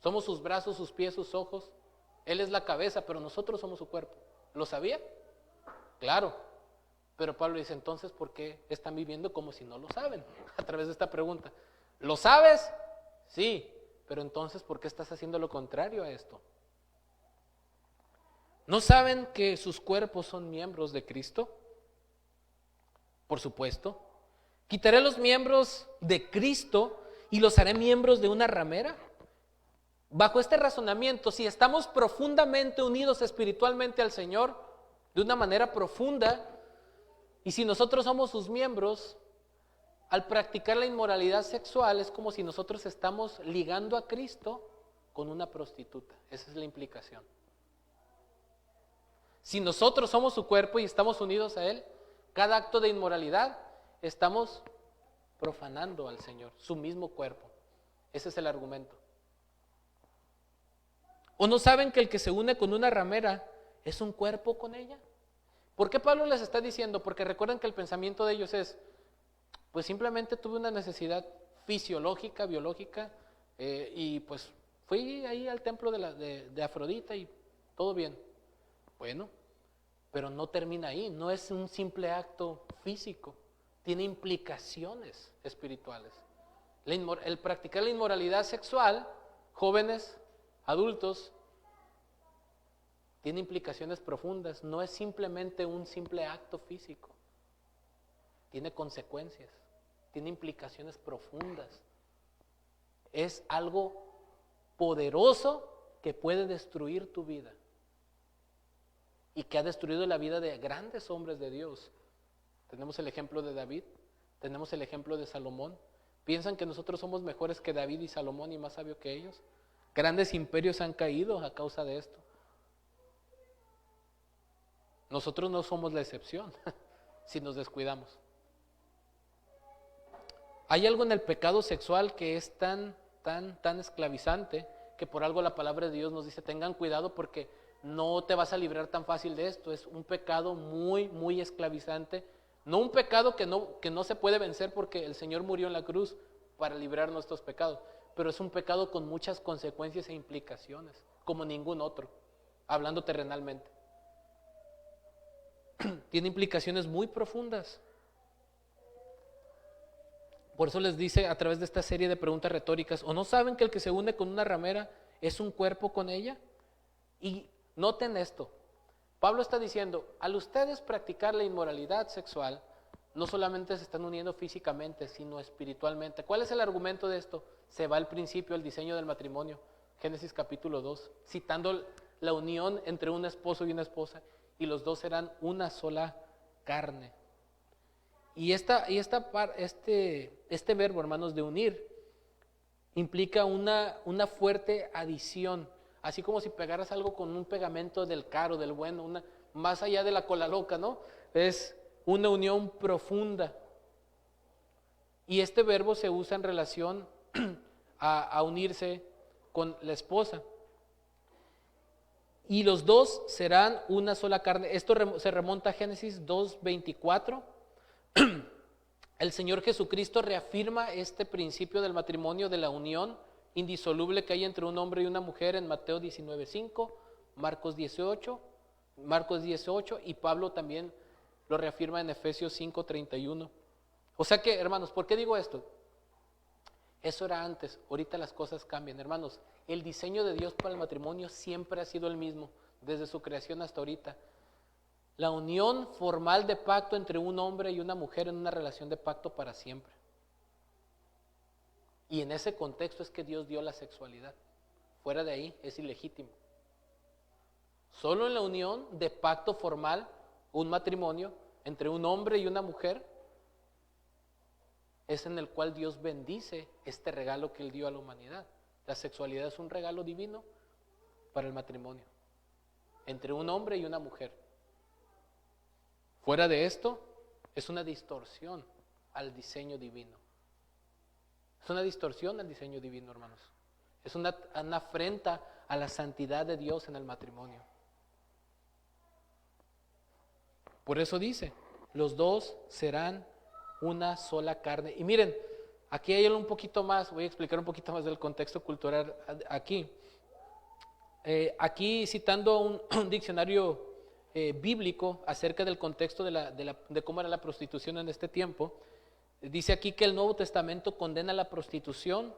Somos sus brazos, sus pies, sus ojos. Él es la cabeza, pero nosotros somos su cuerpo. ¿Lo sabía? Claro. Pero Pablo dice, entonces, ¿por qué están viviendo como si no lo saben? A través de esta pregunta. ¿Lo sabes? Sí. Pero entonces, ¿por qué estás haciendo lo contrario a esto? ¿No saben que sus cuerpos son miembros de Cristo? Por supuesto. ¿Quitaré los miembros de Cristo y los haré miembros de una ramera? Bajo este razonamiento, si estamos profundamente unidos espiritualmente al Señor, de una manera profunda, y si nosotros somos sus miembros, al practicar la inmoralidad sexual es como si nosotros estamos ligando a Cristo con una prostituta. Esa es la implicación. Si nosotros somos su cuerpo y estamos unidos a Él, cada acto de inmoralidad estamos profanando al Señor, su mismo cuerpo. Ese es el argumento. ¿O no saben que el que se une con una ramera es un cuerpo con ella? ¿Por qué Pablo les está diciendo? Porque recuerden que el pensamiento de ellos es, pues simplemente tuve una necesidad fisiológica, biológica, y pues fui ahí al templo de Afrodita y todo bien. Bueno, Pero no termina ahí, no es un simple acto físico, tiene implicaciones espirituales. El practicar la inmoralidad sexual, jóvenes, adultos, tiene implicaciones profundas, no es simplemente un simple acto físico, tiene consecuencias, tiene implicaciones profundas, es algo poderoso que puede destruir tu vida y que ha destruido la vida de grandes hombres de Dios. Tenemos el ejemplo de David, tenemos el ejemplo de Salomón. ¿Piensan que nosotros somos mejores que David y Salomón y más sabios que ellos? Grandes imperios han caído a causa de esto. Nosotros no somos la excepción si nos descuidamos. Hay algo en el pecado sexual que es tan esclavizante que por algo la palabra de Dios nos dice: tengan cuidado porque no te vas a librar tan fácil de esto. Es un pecado muy esclavizante. No un pecado que no se puede vencer porque el Señor murió en la cruz para librar nuestros pecados, pero es un pecado con muchas consecuencias e implicaciones, como ningún otro, hablando terrenalmente. Tiene implicaciones muy profundas. Por eso les dice a través de esta serie de preguntas retóricas: ¿o no saben que el que se une con una ramera es un cuerpo con ella? Y noten esto, Pablo está diciendo: al ustedes practicar la inmoralidad sexual, no solamente se están uniendo físicamente, sino espiritualmente. ¿Cuál es el argumento de esto? Se va al principio, el diseño del matrimonio, Génesis capítulo 2, citando la unión entre un esposo y una esposa, y los dos serán una sola carne. Y este verbo, hermanos, de unir, implica una fuerte adición, así como si pegaras algo con un pegamento del caro, del bueno, más allá de la cola loca, ¿no? Es una unión profunda. Y este verbo se usa en relación a unirse con la esposa. Y los dos serán una sola carne. Esto se remonta a Génesis 2:24. El Señor Jesucristo reafirma este principio del matrimonio, de la unión indisoluble que hay entre un hombre y una mujer en Mateo 19:5, Marcos 18, y Pablo también lo reafirma en Efesios 5:31. O sea que, hermanos, ¿por qué digo esto? Eso era antes, ahorita las cosas cambian. Hermanos, el diseño de Dios para el matrimonio siempre ha sido el mismo, desde su creación hasta ahorita. La unión formal de pacto entre un hombre y una mujer en una relación de pacto para siempre. Y en ese contexto es que Dios dio la sexualidad. Fuera de ahí es ilegítimo. Solo en la unión de pacto formal, un matrimonio entre un hombre y una mujer, es en el cual Dios bendice este regalo que Él dio a la humanidad. La sexualidad es un regalo divino para el matrimonio, entre un hombre y una mujer. Fuera de esto, es una distorsión al diseño divino. Es una distorsión al diseño divino, hermanos. Es una afrenta a la santidad de Dios en el matrimonio. Por eso dice: los dos serán una sola carne. Y miren, aquí hay un poquito más, voy a explicar un poquito más del contexto cultural aquí. Aquí citando un diccionario bíblico acerca del contexto de cómo era la prostitución en este tiempo, dice aquí que el Nuevo Testamento condena la prostitución.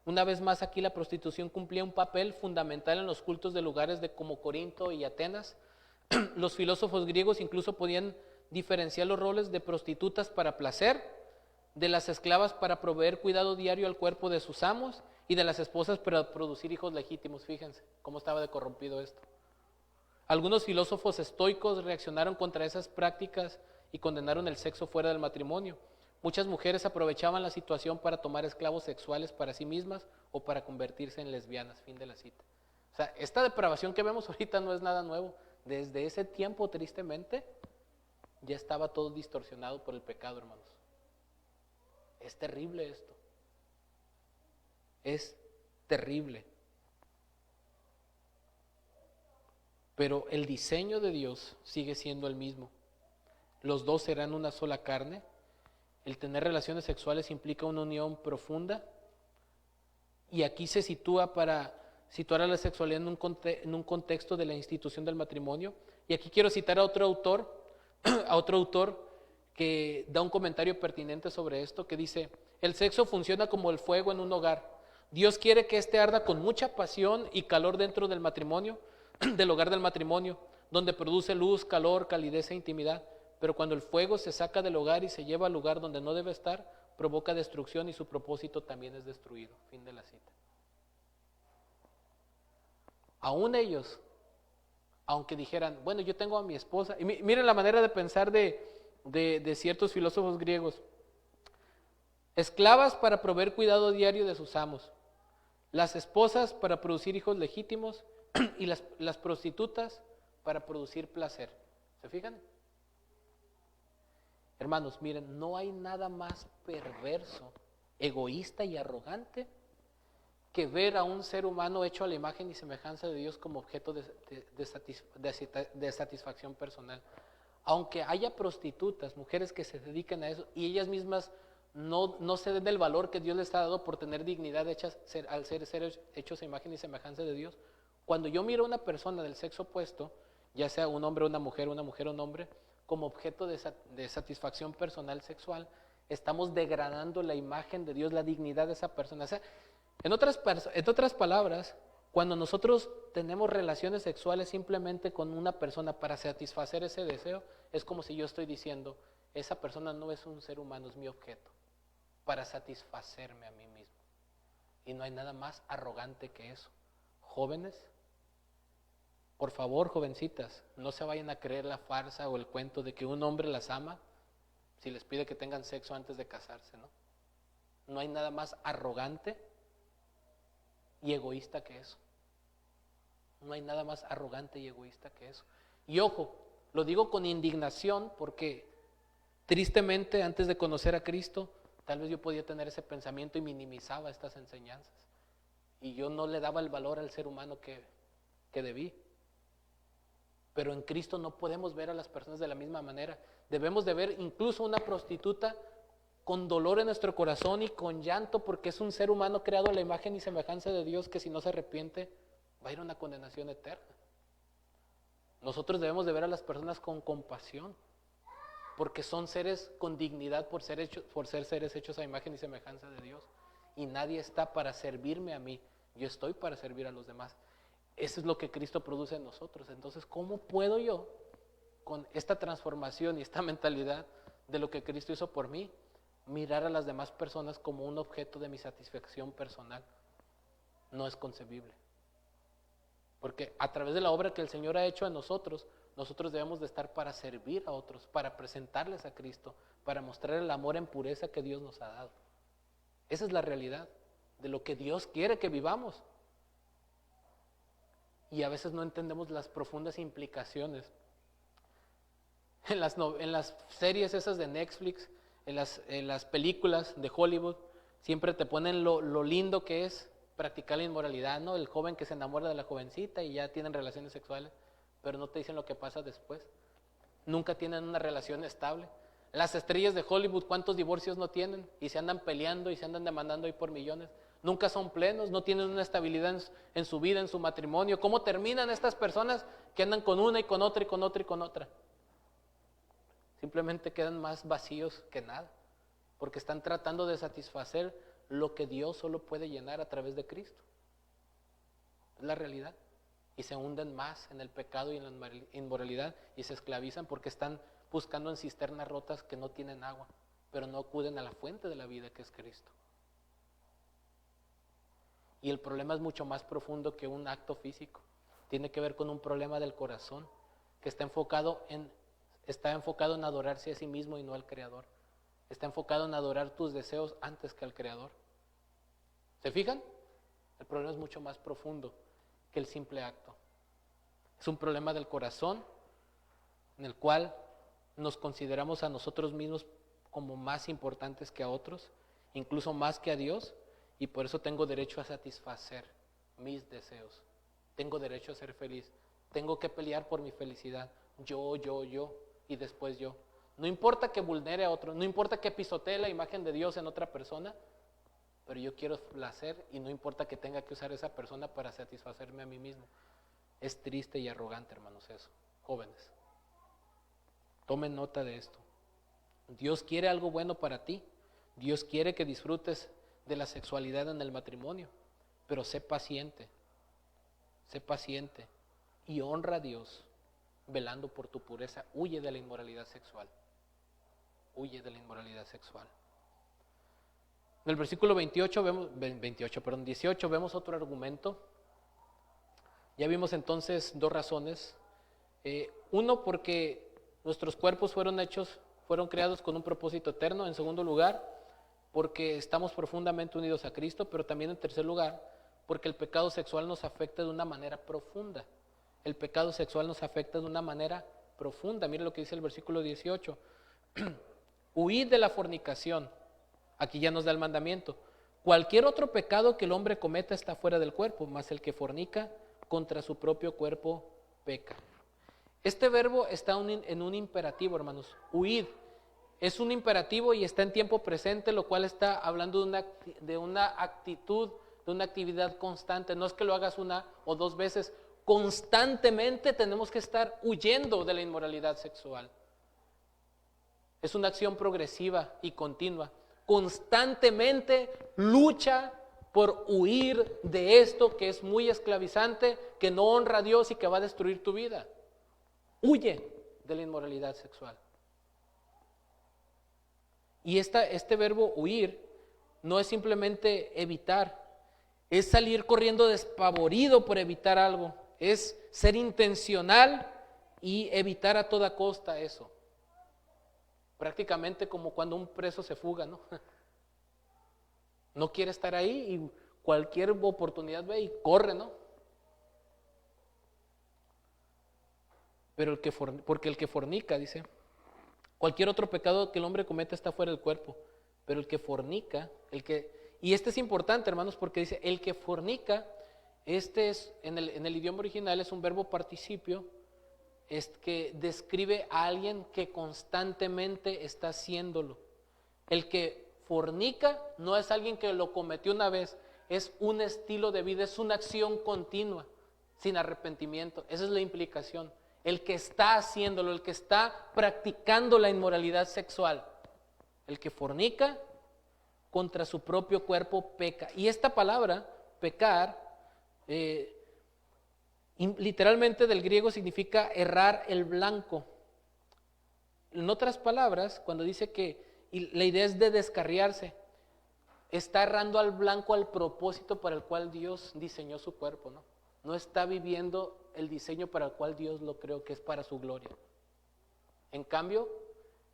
Una vez más, aquí la prostitución cumplía un papel fundamental en los cultos de lugares como Corinto y Atenas. Los filósofos griegos incluso podían diferenciar los roles de prostitutas para placer, de las esclavas para proveer cuidado diario al cuerpo de sus amos, y de las esposas para producir hijos legítimos. Fíjense cómo estaba de corrompido esto. Algunos filósofos estoicos reaccionaron contra esas prácticas y condenaron el sexo fuera del matrimonio. Muchas mujeres aprovechaban la situación para tomar esclavos sexuales para sí mismas o para convertirse en lesbianas. Fin de la cita. O sea, esta depravación que vemos ahorita no es nada nuevo. Desde ese tiempo, tristemente, ya estaba todo distorsionado por el pecado, hermanos. Es terrible esto. Es terrible. Pero el diseño de Dios sigue siendo el mismo. Los dos serán una sola carne. El tener relaciones sexuales implica una unión profunda. Y aquí se sitúa para situar a la sexualidad en un contexto de la institución del matrimonio. Y aquí quiero citar a otro autor, a otro autor que da un comentario pertinente sobre esto, que dice: el sexo funciona como el fuego en un hogar. Dios quiere que éste arda con mucha pasión y calor dentro del matrimonio, del hogar del matrimonio, donde produce luz, calor, calidez e intimidad. Pero cuando el fuego se saca del hogar y se lleva al lugar donde no debe estar, provoca destrucción y su propósito también es destruido. Fin de la cita. Aún ellos, aunque dijeran, bueno, yo tengo a mi esposa, y miren la manera de pensar de ciertos filósofos griegos: esclavas para proveer cuidado diario de sus amos, las esposas para producir hijos legítimos y las prostitutas para producir placer. ¿Se fijan? Hermanos, miren, no hay nada más perverso, egoísta y arrogante que ver a un ser humano hecho a la imagen y semejanza de Dios como objeto de satisfacción personal. Aunque haya prostitutas, mujeres que se dedican a eso, y ellas mismas no se den el valor que Dios les ha dado por tener dignidad al ser hechos a imagen y semejanza de Dios. Cuando yo miro a una persona del sexo opuesto, ya sea un hombre o una mujer o un hombre, como objeto de satisfacción personal sexual, estamos degradando la imagen de Dios, la dignidad de esa persona. O sea, en otras palabras, cuando nosotros tenemos relaciones sexuales simplemente con una persona para satisfacer ese deseo, es como si yo estoy diciendo: esa persona no es un ser humano, es mi objeto, para satisfacerme a mí mismo. Y no hay nada más arrogante que eso. Jóvenes, por favor, jovencitas, no se vayan a creer la farsa o el cuento de que un hombre las ama si les pide que tengan sexo antes de casarse, ¿no? No hay nada más arrogante y egoísta que eso. No hay nada más arrogante y egoísta que eso. Y ojo, lo digo con indignación porque tristemente antes de conocer a Cristo, tal vez yo podía tener ese pensamiento y minimizaba estas enseñanzas. Y yo no le daba el valor al ser humano que debí. Pero en Cristo no podemos ver a las personas de la misma manera. Debemos de ver incluso una prostituta con dolor en nuestro corazón y con llanto, porque es un ser humano creado a la imagen y semejanza de Dios que si no se arrepiente va a ir a una condenación eterna. Nosotros debemos de ver a las personas con compasión, porque son seres con dignidad por ser seres hechos a imagen y semejanza de Dios. Y nadie está para servirme a mí, yo estoy para servir a los demás. Eso es lo que Cristo produce en nosotros. Entonces, ¿cómo puedo yo, con esta transformación y esta mentalidad de lo que Cristo hizo por mí, mirar a las demás personas como un objeto de mi satisfacción personal? No es concebible. Porque a través de la obra que el Señor ha hecho en nosotros, nosotros debemos de estar para servir a otros, para presentarles a Cristo, para mostrar el amor en pureza que Dios nos ha dado. Esa es la realidad de lo que Dios quiere que vivamos. Y a veces no entendemos las profundas implicaciones. En las series esas de Netflix, en las películas de Hollywood, siempre te ponen lo lindo que es practicar la inmoralidad, ¿no? El joven que se enamora de la jovencita y ya tienen relaciones sexuales, pero no te dicen lo que pasa después. Nunca tienen una relación estable. Las estrellas de Hollywood, ¿cuántos divorcios no tienen? Y se andan peleando y se andan demandando ahí por millones. Nunca son plenos, no tienen una estabilidad en su vida, en su matrimonio. ¿Cómo terminan estas personas que andan con una y con otra y con otra y con otra? Simplemente quedan más vacíos que nada, porque están tratando de satisfacer lo que Dios solo puede llenar a través de Cristo. Es la realidad. Y se hunden más en el pecado y en la inmoralidad y se esclavizan porque están buscando en cisternas rotas que no tienen agua, pero no acuden a la fuente de la vida que es Cristo. Y el problema es mucho más profundo que un acto físico. Tiene que ver con un problema del corazón que está enfocado en adorarse a sí mismo y no al Creador. Está enfocado en adorar tus deseos antes que al Creador. ¿Se fijan? El problema es mucho más profundo que el simple acto. Es un problema del corazón en el cual nos consideramos a nosotros mismos como más importantes que a otros, incluso más que a Dios, y por eso tengo derecho a satisfacer mis deseos. Tengo derecho a ser feliz. Tengo que pelear por mi felicidad. Yo, y después yo. No importa que vulnere a otro, no importa que pisotee la imagen de Dios en otra persona, pero yo quiero placer y no importa que tenga que usar esa persona para satisfacerme a mí mismo. Es triste y arrogante, hermanos, eso. jóvenes. Tomen nota de esto. Dios quiere algo bueno para ti. Dios quiere que disfrutes de la sexualidad en el matrimonio, pero sé paciente y honra a Dios velando por tu pureza. Huye de la inmoralidad sexual. Huye de la inmoralidad sexual. En el versículo 18 vemos otro argumento. Ya vimos entonces dos razones. Uno, porque nuestros cuerpos fueron creados con un propósito eterno. En segundo lugar, porque estamos profundamente unidos a Cristo. Pero también en tercer lugar, porque el pecado sexual nos afecta de una manera profunda. El pecado sexual nos afecta de una manera profunda. Mire lo que dice el versículo 18. Huid de la fornicación. Aquí ya nos da el mandamiento. Cualquier otro pecado que el hombre cometa está fuera del cuerpo, mas el que fornica contra su propio cuerpo peca. Este verbo está en un imperativo, hermanos. Huid. Es un imperativo y está en tiempo presente, lo cual está hablando de una actitud, de una actividad constante. No es que lo hagas una o dos veces. Constantemente tenemos que estar huyendo de la inmoralidad sexual. Es una acción progresiva y continua. Constantemente lucha por huir de esto que es muy esclavizante, que no honra a Dios y que va a destruir tu vida. Huye de la inmoralidad sexual. Y este verbo huir no es simplemente evitar, es salir corriendo despavorido por evitar algo, es ser intencional y evitar a toda costa eso. Prácticamente como cuando un preso se fuga, ¿no? No quiere estar ahí y cualquier oportunidad ve y corre, ¿no? Pero porque el que fornica, dice, cualquier otro pecado que el hombre cometa está fuera del cuerpo, pero el que fornica, y este es importante, hermanos, porque dice, el que fornica, este es, en el idioma original es un verbo participio, es que describe a alguien que constantemente está haciéndolo. El que fornica no es alguien que lo cometió una vez, es un estilo de vida, es una acción continua, sin arrepentimiento. Esa es la implicación. El que está haciéndolo, el que está practicando la inmoralidad sexual, el que fornica contra su propio cuerpo peca. Y esta palabra, pecar, literalmente del griego significa errar el blanco. En otras palabras, cuando dice que la idea es de descarriarse, está errando al blanco al propósito para el cual Dios diseñó su cuerpo, ¿no? No está viviendo el diseño para el cual Dios lo creó, que es para su gloria. En cambio,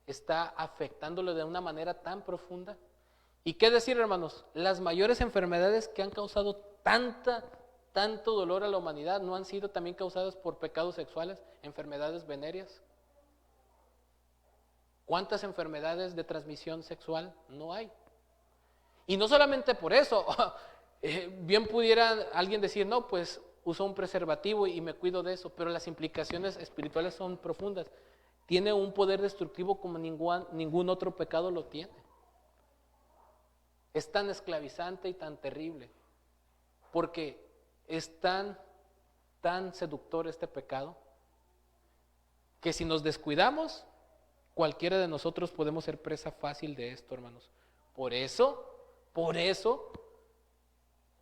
está afectándolo de una manera tan profunda. ¿Y qué decir, hermanos? Las mayores enfermedades que han causado tanto dolor a la humanidad no han sido también causadas por pecados sexuales, enfermedades venéreas. ¿Cuántas enfermedades de transmisión sexual no hay? Y no solamente por eso, bien pudiera alguien decir, no, pues uso un preservativo y me cuido de eso, pero las implicaciones espirituales son profundas. Tiene un poder destructivo como ningún otro pecado lo tiene. Es tan esclavizante y tan terrible, porque es tan seductor este pecado, que si nos descuidamos, cualquiera de nosotros podemos ser presa fácil de esto, hermanos. Por eso,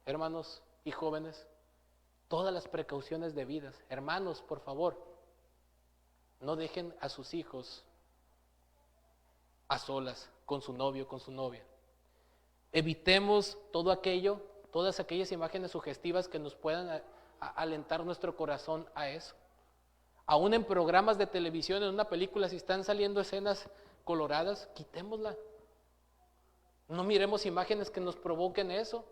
hermanos y jóvenes, todas las precauciones debidas. Hermanos, por favor, no dejen a sus hijos a solas con su novio, con su novia. Evitemos todo aquello, todas aquellas imágenes sugestivas que nos puedan alentar nuestro corazón a eso. Aún en programas de televisión, en una película, si están saliendo escenas coloradas, quitémosla. No miremos imágenes que nos provoquen eso.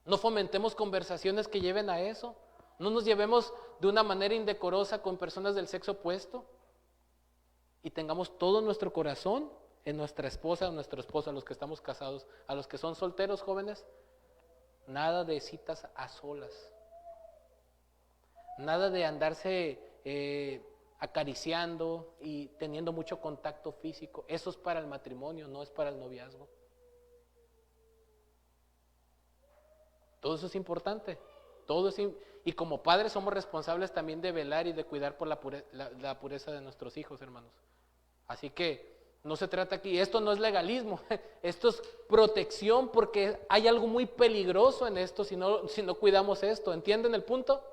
No fomentemos conversaciones que lleven a eso. No nos llevemos de una manera indecorosa con personas del sexo opuesto. Y tengamos todo nuestro corazón en nuestra esposa o nuestro esposo, a los que estamos casados, a los que son solteros jóvenes. Nada de citas a solas. Nada de andarse acariciando y teniendo mucho contacto físico. Eso es para el matrimonio, no es para el noviazgo. Todo eso es importante. y como padres somos responsables también de velar y de cuidar por la pureza de nuestros hijos, hermanos. Así que no se trata aquí, esto no es legalismo, esto es protección, porque hay algo muy peligroso en esto si no cuidamos esto. ¿Entienden el punto?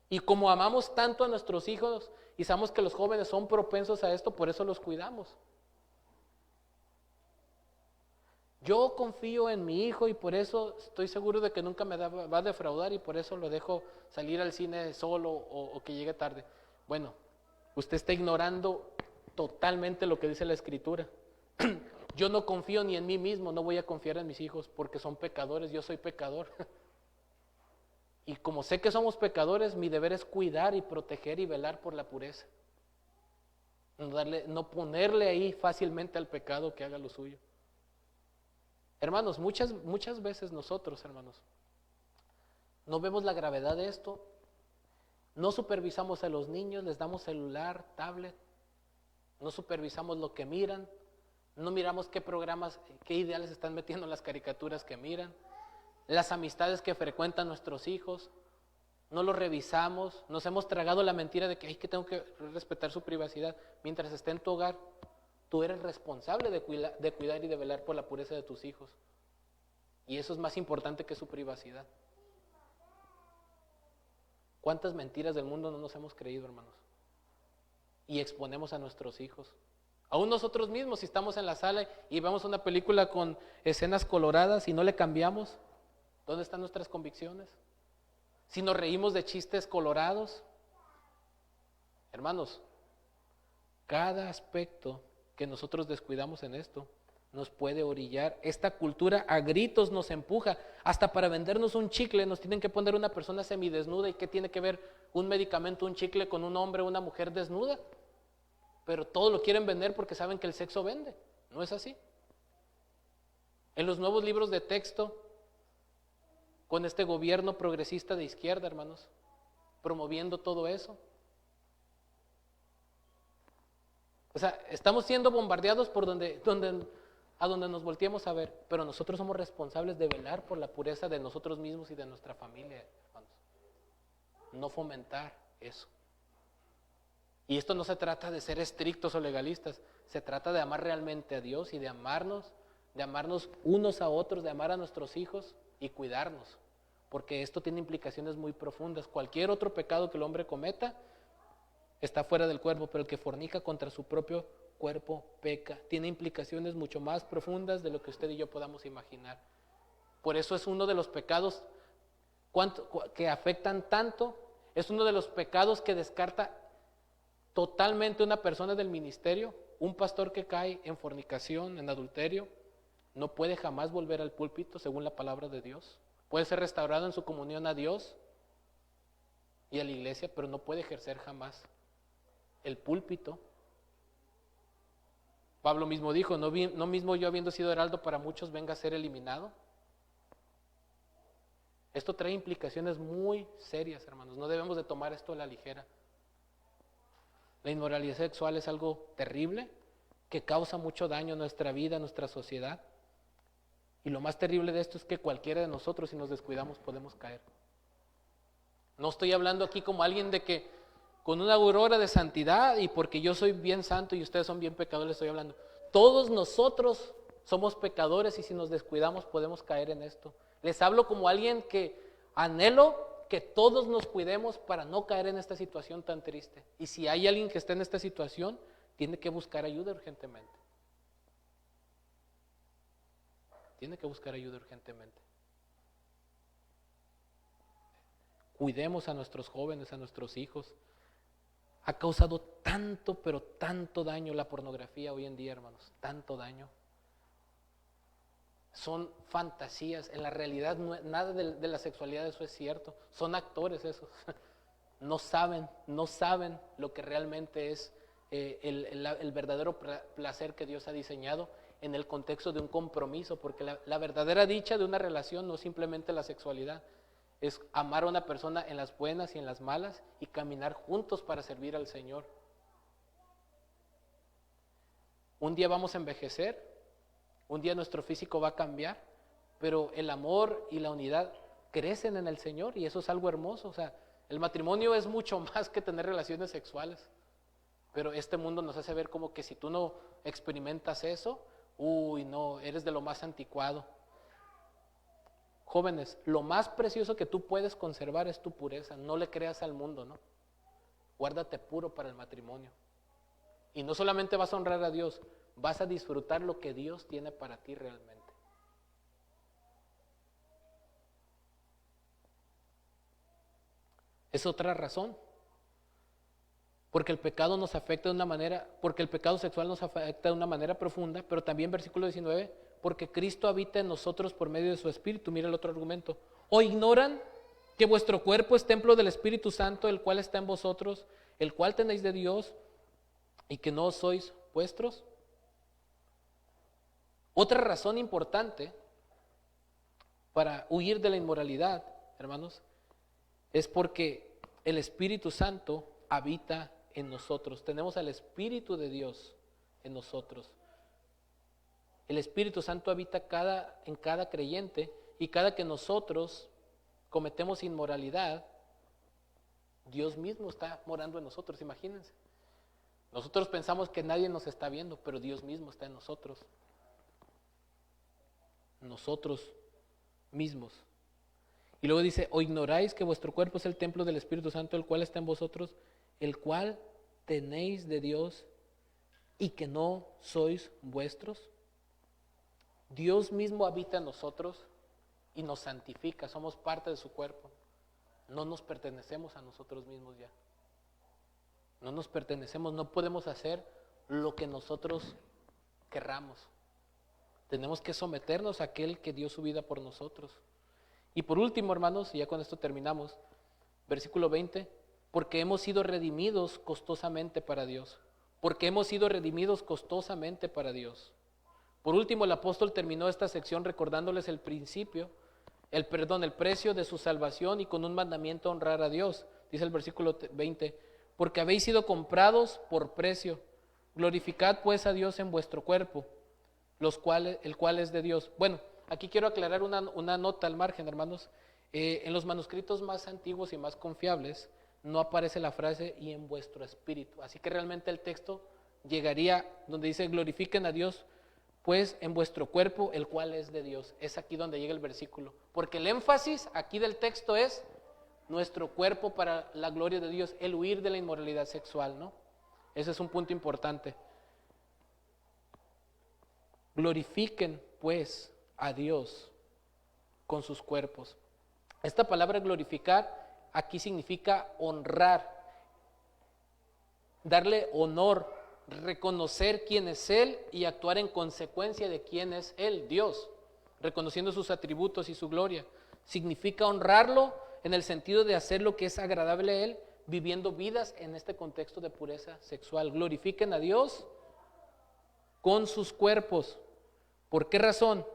Y como amamos tanto a nuestros hijos y sabemos que los jóvenes son propensos a esto, por eso los cuidamos. Yo confío en mi hijo y por eso estoy seguro de que nunca me va a defraudar, y por eso lo dejo salir al cine solo o que llegue tarde. Bueno, usted está ignorando totalmente lo que dice la Escritura. Yo no confío ni en mí mismo, no voy a confiar en mis hijos porque son pecadores, yo soy pecador. Y como sé que somos pecadores, mi deber es cuidar y proteger y velar por la pureza. No ponerle ahí fácilmente al pecado que haga lo suyo. Hermanos, muchas veces nosotros, hermanos, no vemos la gravedad de esto, no supervisamos a los niños, les damos celular, tablet, no supervisamos lo que miran, no miramos qué programas, qué ideales están metiendo en las caricaturas que miran, las amistades que frecuentan nuestros hijos, no los revisamos, nos hemos tragado la mentira de que tengo que respetar su privacidad. Mientras esté en tu hogar, tú eres responsable de cuidar y de velar por la pureza de tus hijos. Y eso es más importante que su privacidad. ¿Cuántas mentiras del mundo no nos hemos creído, hermanos? Y exponemos a nuestros hijos. Aún nosotros mismos, si estamos en la sala y vemos una película con escenas coloradas y no le cambiamos, ¿dónde están nuestras convicciones? Si nos reímos de chistes colorados, hermanos, cada aspecto que nosotros descuidamos en esto nos puede orillar. Esta cultura a gritos nos empuja, hasta para vendernos un chicle nos tienen que poner una persona semidesnuda. ¿Y qué tiene que ver un medicamento, un chicle con un hombre o una mujer desnuda? Pero todo lo quieren vender porque saben que el sexo vende. ¿No es así? En los nuevos libros de texto, con este gobierno progresista de izquierda, hermanos, promoviendo todo eso. O sea, estamos siendo bombardeados por a donde nos volteemos a ver, pero nosotros somos responsables de velar por la pureza de nosotros mismos y de nuestra familia, hermanos. No fomentar eso. Y esto no se trata de ser estrictos o legalistas, se trata de amar realmente a Dios y de amarnos unos a otros, de amar a nuestros hijos y cuidarnos, porque esto tiene implicaciones muy profundas. Cualquier otro pecado que el hombre cometa está fuera del cuerpo, pero el que fornica contra su propio cuerpo peca. Tiene implicaciones mucho más profundas de lo que usted y yo podamos imaginar. Por eso es uno de los pecados que afectan tanto, es uno de los pecados que descarta totalmente una persona del ministerio. Un pastor que cae en fornicación, en adulterio, no puede jamás volver al púlpito según la palabra de Dios. Puede ser restaurado en su comunión a Dios y a la iglesia, pero no puede ejercer jamás el púlpito. Pablo mismo dijo, no mismo yo habiendo sido heraldo para muchos venga a ser eliminado. Esto trae implicaciones muy serias, hermanos. No debemos de tomar esto a la ligera. La inmoralidad sexual es algo terrible que causa mucho daño a nuestra vida, a nuestra sociedad. Y lo más terrible de esto es que cualquiera de nosotros, si nos descuidamos, podemos caer. No estoy hablando aquí como alguien de que con una aurora de santidad y porque yo soy bien santo y ustedes son bien pecadores, estoy hablando. Todos nosotros somos pecadores y si nos descuidamos podemos caer en esto. Les hablo como alguien que anhelo que todos nos cuidemos para no caer en esta situación tan triste. Y si hay alguien que está en esta situación, tiene que buscar ayuda urgentemente. Tiene que buscar ayuda urgentemente. Cuidemos a nuestros jóvenes, a nuestros hijos. Ha causado tanto, pero tanto daño la pornografía hoy en día, hermanos. Tanto daño. Son fantasías. En la realidad nada de la sexualidad eso es cierto. Son actores esos. No saben lo que realmente es el verdadero placer que Dios ha diseñado en el contexto de un compromiso, porque la verdadera dicha de una relación no es simplemente la sexualidad, es amar a una persona en las buenas y en las malas y caminar juntos para servir al Señor. Un día vamos a envejecer, un día nuestro físico va a cambiar, pero el amor y la unidad crecen en el Señor y eso es algo hermoso. O sea, el matrimonio es mucho más que tener relaciones sexuales, pero este mundo nos hace ver como que si tú no experimentas eso, uy, no, eres de lo más anticuado. Jóvenes, lo más precioso que tú puedes conservar es tu pureza. No le creas al mundo, ¿no? Guárdate puro para el matrimonio. Y no solamente vas a honrar a Dios, vas a disfrutar lo que Dios tiene para ti realmente. Es otra razón. Porque el pecado nos afecta de una manera, porque el pecado sexual nos afecta de una manera profunda, pero también versículo 19, porque Cristo habita en nosotros por medio de su Espíritu. Mira el otro argumento. ¿O ignoran que vuestro cuerpo es templo del Espíritu Santo, el cual está en vosotros, el cual tenéis de Dios, y que no sois vuestros? Otra razón importante para huir de la inmoralidad, hermanos, es porque el Espíritu Santo habita en nosotros. Tenemos al Espíritu de Dios en nosotros. El Espíritu Santo habita en cada creyente, y cada que nosotros cometemos inmoralidad, Dios mismo está morando en nosotros. Imagínense. Nosotros pensamos que nadie nos está viendo, pero Dios mismo está en nosotros. Nosotros mismos. Y luego dice, ¿o ignoráis que vuestro cuerpo es el templo del Espíritu Santo, el cual está en vosotros, el cual tenéis de Dios, y que no sois vuestros? Dios mismo habita en nosotros y nos santifica, somos parte de su cuerpo. No nos pertenecemos a nosotros mismos ya. No nos pertenecemos, no podemos hacer lo que nosotros querramos. Tenemos que someternos a aquel que dio su vida por nosotros. Y por último, hermanos, y ya con esto terminamos, versículo 20, porque hemos sido redimidos costosamente para Dios. Porque hemos sido redimidos costosamente para Dios. Por último, el apóstol terminó esta sección recordándoles el precio de su salvación, y con un mandamiento a honrar a Dios. Dice el versículo 20, porque habéis sido comprados por precio. Glorificad pues a Dios en vuestro cuerpo, el cual es de Dios. Bueno, aquí quiero aclarar una nota al margen, hermanos. En los manuscritos más antiguos y más confiables no aparece la frase y en vuestro espíritu. Así que realmente el texto llegaría donde dice glorifiquen a Dios pues en vuestro cuerpo, el cual es de Dios. Es aquí donde llega el versículo. Porque el énfasis aquí del texto es nuestro cuerpo para la gloria de Dios, el huir de la inmoralidad sexual, ¿no? Ese es un punto importante. Glorifiquen pues a Dios con sus cuerpos. Esta palabra glorificar aquí significa honrar, darle honor, reconocer quién es Él y actuar en consecuencia de quién es Él, Dios, reconociendo sus atributos y su gloria. Significa honrarlo en el sentido de hacer lo que es agradable a Él, viviendo vidas en este contexto de pureza sexual. Glorifiquen a Dios con sus cuerpos. ¿Por qué razón?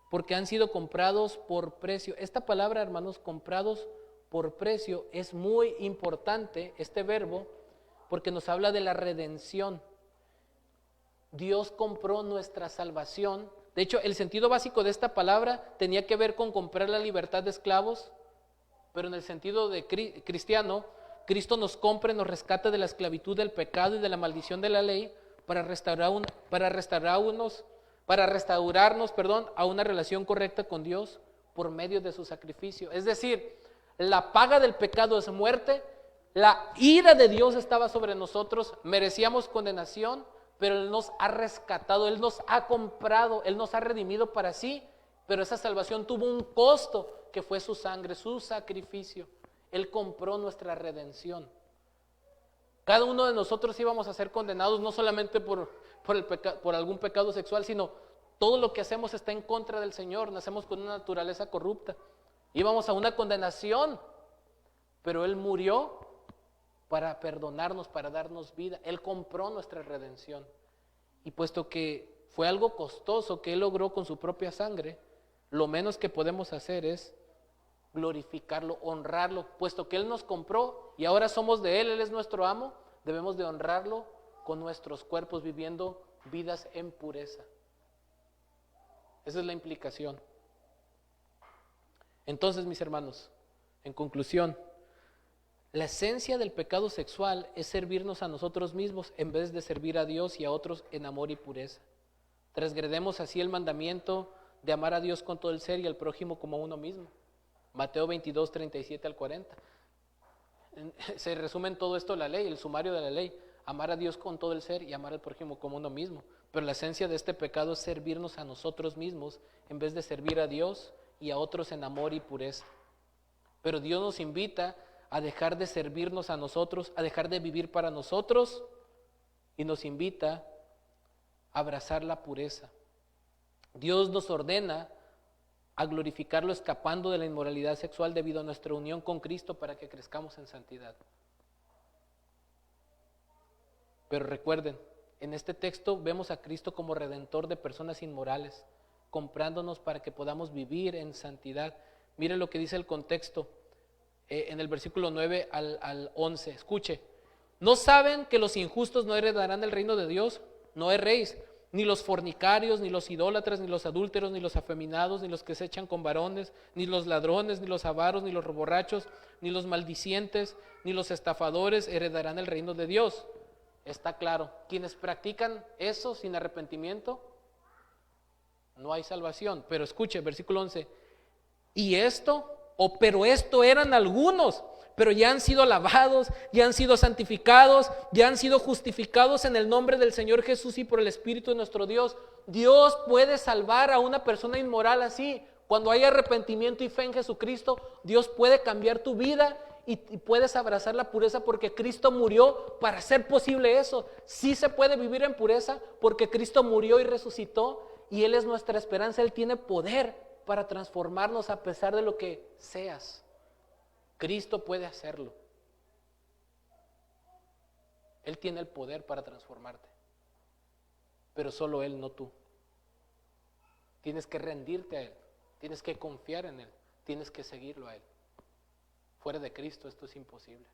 Porque han sido comprados por precio. Esta palabra, hermanos, comprados por precio, es muy importante, este verbo, porque nos habla de la redención. Dios compró nuestra salvación. De hecho, el sentido básico de esta palabra tenía que ver con comprar la libertad de esclavos, pero en el sentido de cristiano, Cristo nos compra y nos rescata de la esclavitud del pecado y de la maldición de la ley para restaurarnos, a una relación correcta con Dios por medio de su sacrificio. Es decir, la paga del pecado es muerte. La ira de Dios estaba sobre nosotros, merecíamos condenación, pero Él nos ha rescatado, Él nos ha comprado, Él nos ha redimido para sí, pero esa salvación tuvo un costo que fue su sangre, su sacrificio. Él compró nuestra redención. Cada uno de nosotros íbamos a ser condenados no solamente por algún pecado sexual, sino todo lo que hacemos está en contra del Señor, nacemos con una naturaleza corrupta. Íbamos a una condenación, pero Él murió para perdonarnos, para darnos vida. Él compró nuestra redención. Y puesto que fue algo costoso que Él logró con su propia sangre, lo menos que podemos hacer es glorificarlo, honrarlo. Puesto que Él nos compró y ahora somos de Él, Él es nuestro amo, debemos de honrarlo con nuestros cuerpos, viviendo vidas en pureza. Esa es la implicación. Entonces, mis hermanos, en conclusión, la esencia del pecado sexual es servirnos a nosotros mismos en vez de servir a Dios y a otros en amor y pureza. Transgredemos así el mandamiento de amar a Dios con todo el ser y al prójimo como a uno mismo. Mateo 22, 37 al 40. Se resume en todo esto la ley, el sumario de la ley. Amar a Dios con todo el ser y amar al prójimo como uno mismo. Pero la esencia de este pecado es servirnos a nosotros mismos en vez de servir a Dios y a otros en amor y pureza. Pero Dios nos invita a dejar de servirnos a nosotros, a dejar de vivir para nosotros, y nos invita a abrazar la pureza. Dios nos ordena a glorificarlo escapando de la inmoralidad sexual debido a nuestra unión con Cristo para que crezcamos en santidad. Pero recuerden, en este texto vemos a Cristo como redentor de personas inmorales, comprándonos para que podamos vivir en santidad. Miren lo que dice el contexto en el versículo 9 al 11. Escuche, ¿no saben que los injustos no heredarán el reino de Dios? No erréis, ni los fornicarios, ni los idólatras, ni los adúlteros, ni los afeminados, ni los que se echan con varones, ni los ladrones, ni los avaros, ni los borrachos, ni los maldicientes, ni los estafadores heredarán el reino de Dios. Está claro, quienes practican eso sin arrepentimiento, no hay salvación. Pero escuche, versículo 11, pero esto eran algunos, pero ya han sido lavados, ya han sido santificados, ya han sido justificados en el nombre del Señor Jesús y por el Espíritu de nuestro Dios. Dios puede salvar a una persona inmoral así. Cuando hay arrepentimiento y fe en Jesucristo, Dios puede cambiar tu vida y puedes abrazar la pureza porque Cristo murió para hacer posible eso. Sí se puede vivir en pureza porque Cristo murió y resucitó y Él es nuestra esperanza. Él tiene poder para transformarnos a pesar de lo que seas. Cristo puede hacerlo. Él tiene el poder para transformarte, pero solo Él, no tú. Tienes que rendirte a Él, tienes que confiar en Él, tienes que seguirlo a Él. Fuera de Cristo esto es imposible.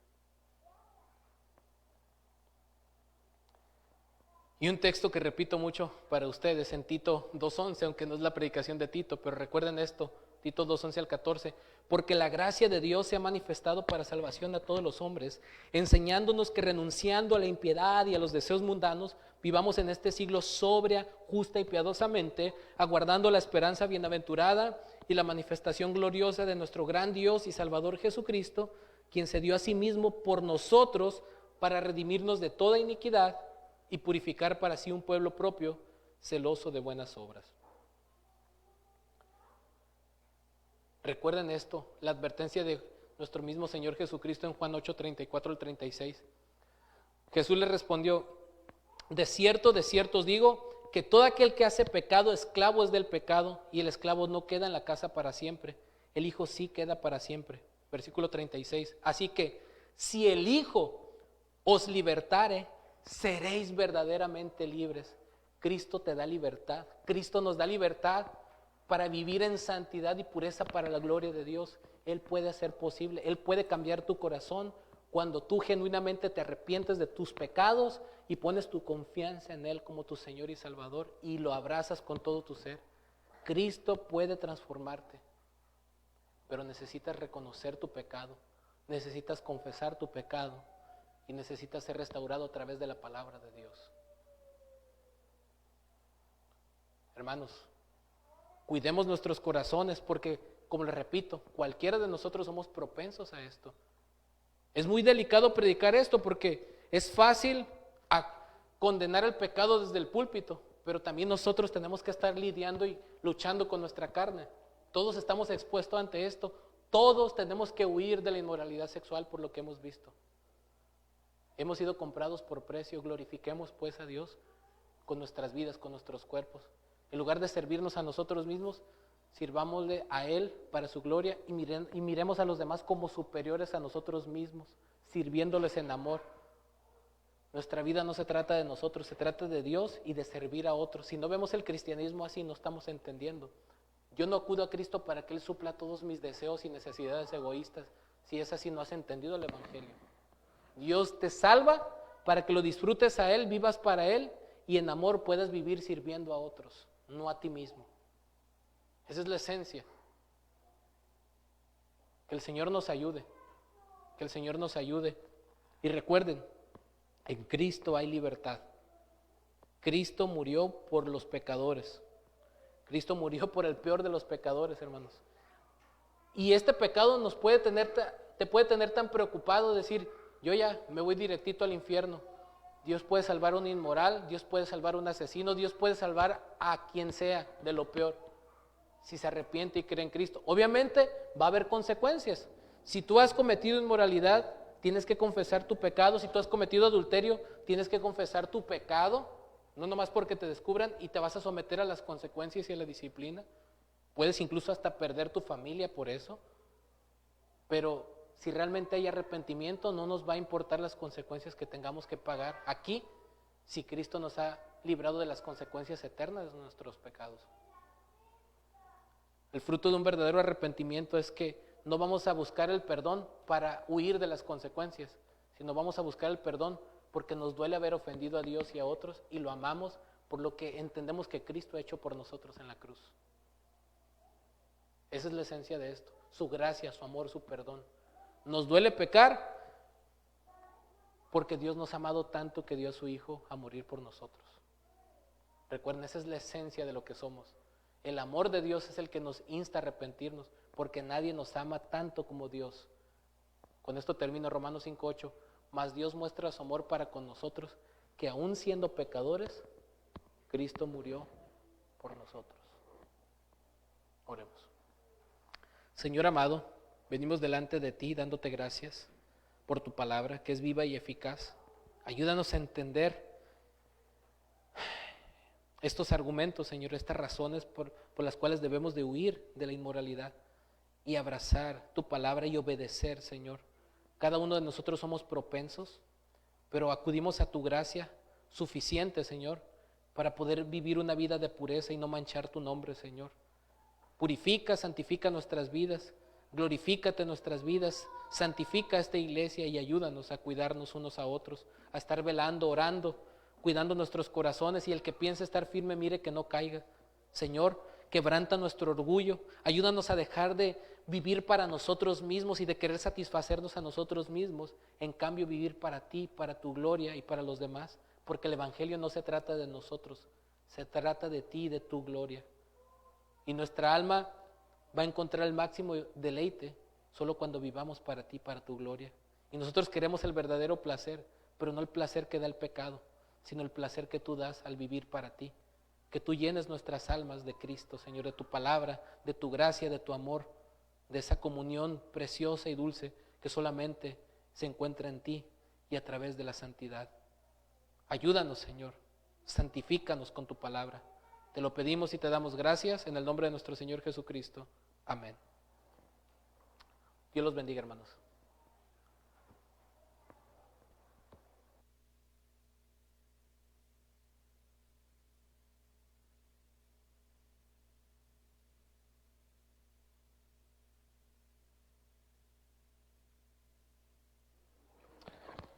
Y un texto que repito mucho para ustedes en Tito 2:11, aunque no es la predicación de Tito, pero recuerden esto, Tito 2:11 al 14, porque la gracia de Dios se ha manifestado para salvación a todos los hombres, enseñándonos que renunciando a la impiedad y a los deseos mundanos, vivamos en este siglo sobria, justa y piadosamente, aguardando la esperanza bienaventurada y la manifestación gloriosa de nuestro gran Dios y Salvador Jesucristo, quien se dio a sí mismo por nosotros para redimirnos de toda iniquidad y purificar para sí un pueblo propio, celoso de buenas obras. Recuerden esto, la advertencia de nuestro mismo Señor Jesucristo en Juan 8:34 al 36. Jesús le respondió: de cierto os digo, que todo aquel que hace pecado, esclavo es del pecado, y el esclavo no queda en la casa para siempre, el Hijo sí queda para siempre. Versículo 36, así que si el Hijo os libertare, seréis verdaderamente libres. Cristo te da libertad, Cristo nos da libertad para vivir en santidad y pureza para la gloria de Dios. Él puede hacer posible, Él puede cambiar tu corazón cuando tú genuinamente te arrepientes de tus pecados y pones tu confianza en Él como tu Señor y Salvador y lo abrazas con todo tu ser. Cristo puede transformarte, pero necesitas reconocer tu pecado, necesitas confesar tu pecado y necesitas ser restaurado a través de la palabra de Dios. Hermanos, cuidemos nuestros corazones porque, como les repito, cualquiera de nosotros somos propensos a esto. Es muy delicado predicar esto porque es fácil condenar el pecado desde el púlpito, pero también nosotros tenemos que estar lidiando y luchando con nuestra carne. Todos estamos expuestos ante esto, todos tenemos que huir de la inmoralidad sexual por lo que hemos visto. Hemos sido comprados por precio, glorifiquemos pues a Dios con nuestras vidas, con nuestros cuerpos. En lugar de servirnos a nosotros mismos, sirvámosle a Él para su gloria y miremos a los demás como superiores a nosotros mismos, sirviéndoles en amor. Nuestra vida no se trata de nosotros, se trata de Dios y de servir a otros. Si no vemos el cristianismo así, no estamos entendiendo. Yo no acudo a Cristo para que Él supla todos mis deseos y necesidades egoístas. Si es así, no has entendido el Evangelio. Dios te salva para que lo disfrutes a Él, vivas para Él y en amor puedas vivir sirviendo a otros, no a ti mismo. Esa es la esencia. Que el Señor nos ayude, que el Señor nos ayude. Y recuerden, en Cristo hay libertad. Cristo murió por los pecadores. Cristo murió por el peor de los pecadores, hermanos. Y este pecado te puede tener tan preocupado, decir, yo ya me voy directito al infierno. Dios puede salvar a un inmoral, Dios puede salvar a un asesino, Dios puede salvar a quien sea de lo peor, si se arrepiente y cree en Cristo. Obviamente va a haber consecuencias. Si tú has cometido inmoralidad, tienes que confesar tu pecado. Si tú has cometido adulterio, tienes que confesar tu pecado, no nomás porque te descubran y te vas a someter a las consecuencias y a la disciplina. Puedes incluso hasta perder tu familia por eso. Pero si realmente hay arrepentimiento, no nos va a importar las consecuencias que tengamos que pagar aquí, si Cristo nos ha librado de las consecuencias eternas de nuestros pecados. El fruto de un verdadero arrepentimiento es que no vamos a buscar el perdón para huir de las consecuencias, sino vamos a buscar el perdón porque nos duele haber ofendido a Dios y a otros y lo amamos por lo que entendemos que Cristo ha hecho por nosotros en la cruz. Esa es la esencia de esto, su gracia, su amor, su perdón. Nos duele pecar porque Dios nos ha amado tanto que dio a su Hijo a morir por nosotros. Recuerden, esa es la esencia de lo que somos. El amor de Dios es el que nos insta a arrepentirnos, porque nadie nos ama tanto como Dios. Con esto termino Romanos 5:8. Mas Dios muestra su amor para con nosotros, que aun siendo pecadores, Cristo murió por nosotros. Oremos. Señor amado, venimos delante de ti dándote gracias por tu palabra, que es viva y eficaz. Ayúdanos a entender estos argumentos, Señor, estas razones por las cuales debemos de huir de la inmoralidad y abrazar tu palabra y obedecer, Señor. Cada uno de nosotros somos propensos, pero acudimos a tu gracia suficiente, Señor, para poder vivir una vida de pureza y no manchar tu nombre, Señor. Purifica, santifica nuestras vidas, glorifícate en nuestras vidas, santifica esta iglesia y ayúdanos a cuidarnos unos a otros, a estar velando, orando, cuidando nuestros corazones, y el que piense estar firme, mire que no caiga. Señor, quebranta nuestro orgullo, ayúdanos a dejar de vivir para nosotros mismos y de querer satisfacernos a nosotros mismos, en cambio vivir para ti, para tu gloria y para los demás, porque el evangelio no se trata de nosotros, se trata de ti y de tu gloria. Y nuestra alma va a encontrar el máximo deleite solo cuando vivamos para ti, para tu gloria. Y nosotros queremos el verdadero placer, pero no el placer que da el pecado, sino el placer que tú das al vivir para ti. Que tú llenes nuestras almas de Cristo, Señor, de tu palabra, de tu gracia, de tu amor, de esa comunión preciosa y dulce que solamente se encuentra en ti y a través de la santidad. Ayúdanos, Señor, santifícanos con tu palabra. Te lo pedimos y te damos gracias en el nombre de nuestro Señor Jesucristo. Amén. Dios los bendiga, hermanos.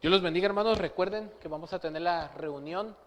Dios los bendiga, hermanos. Recuerden que vamos a tener la reunión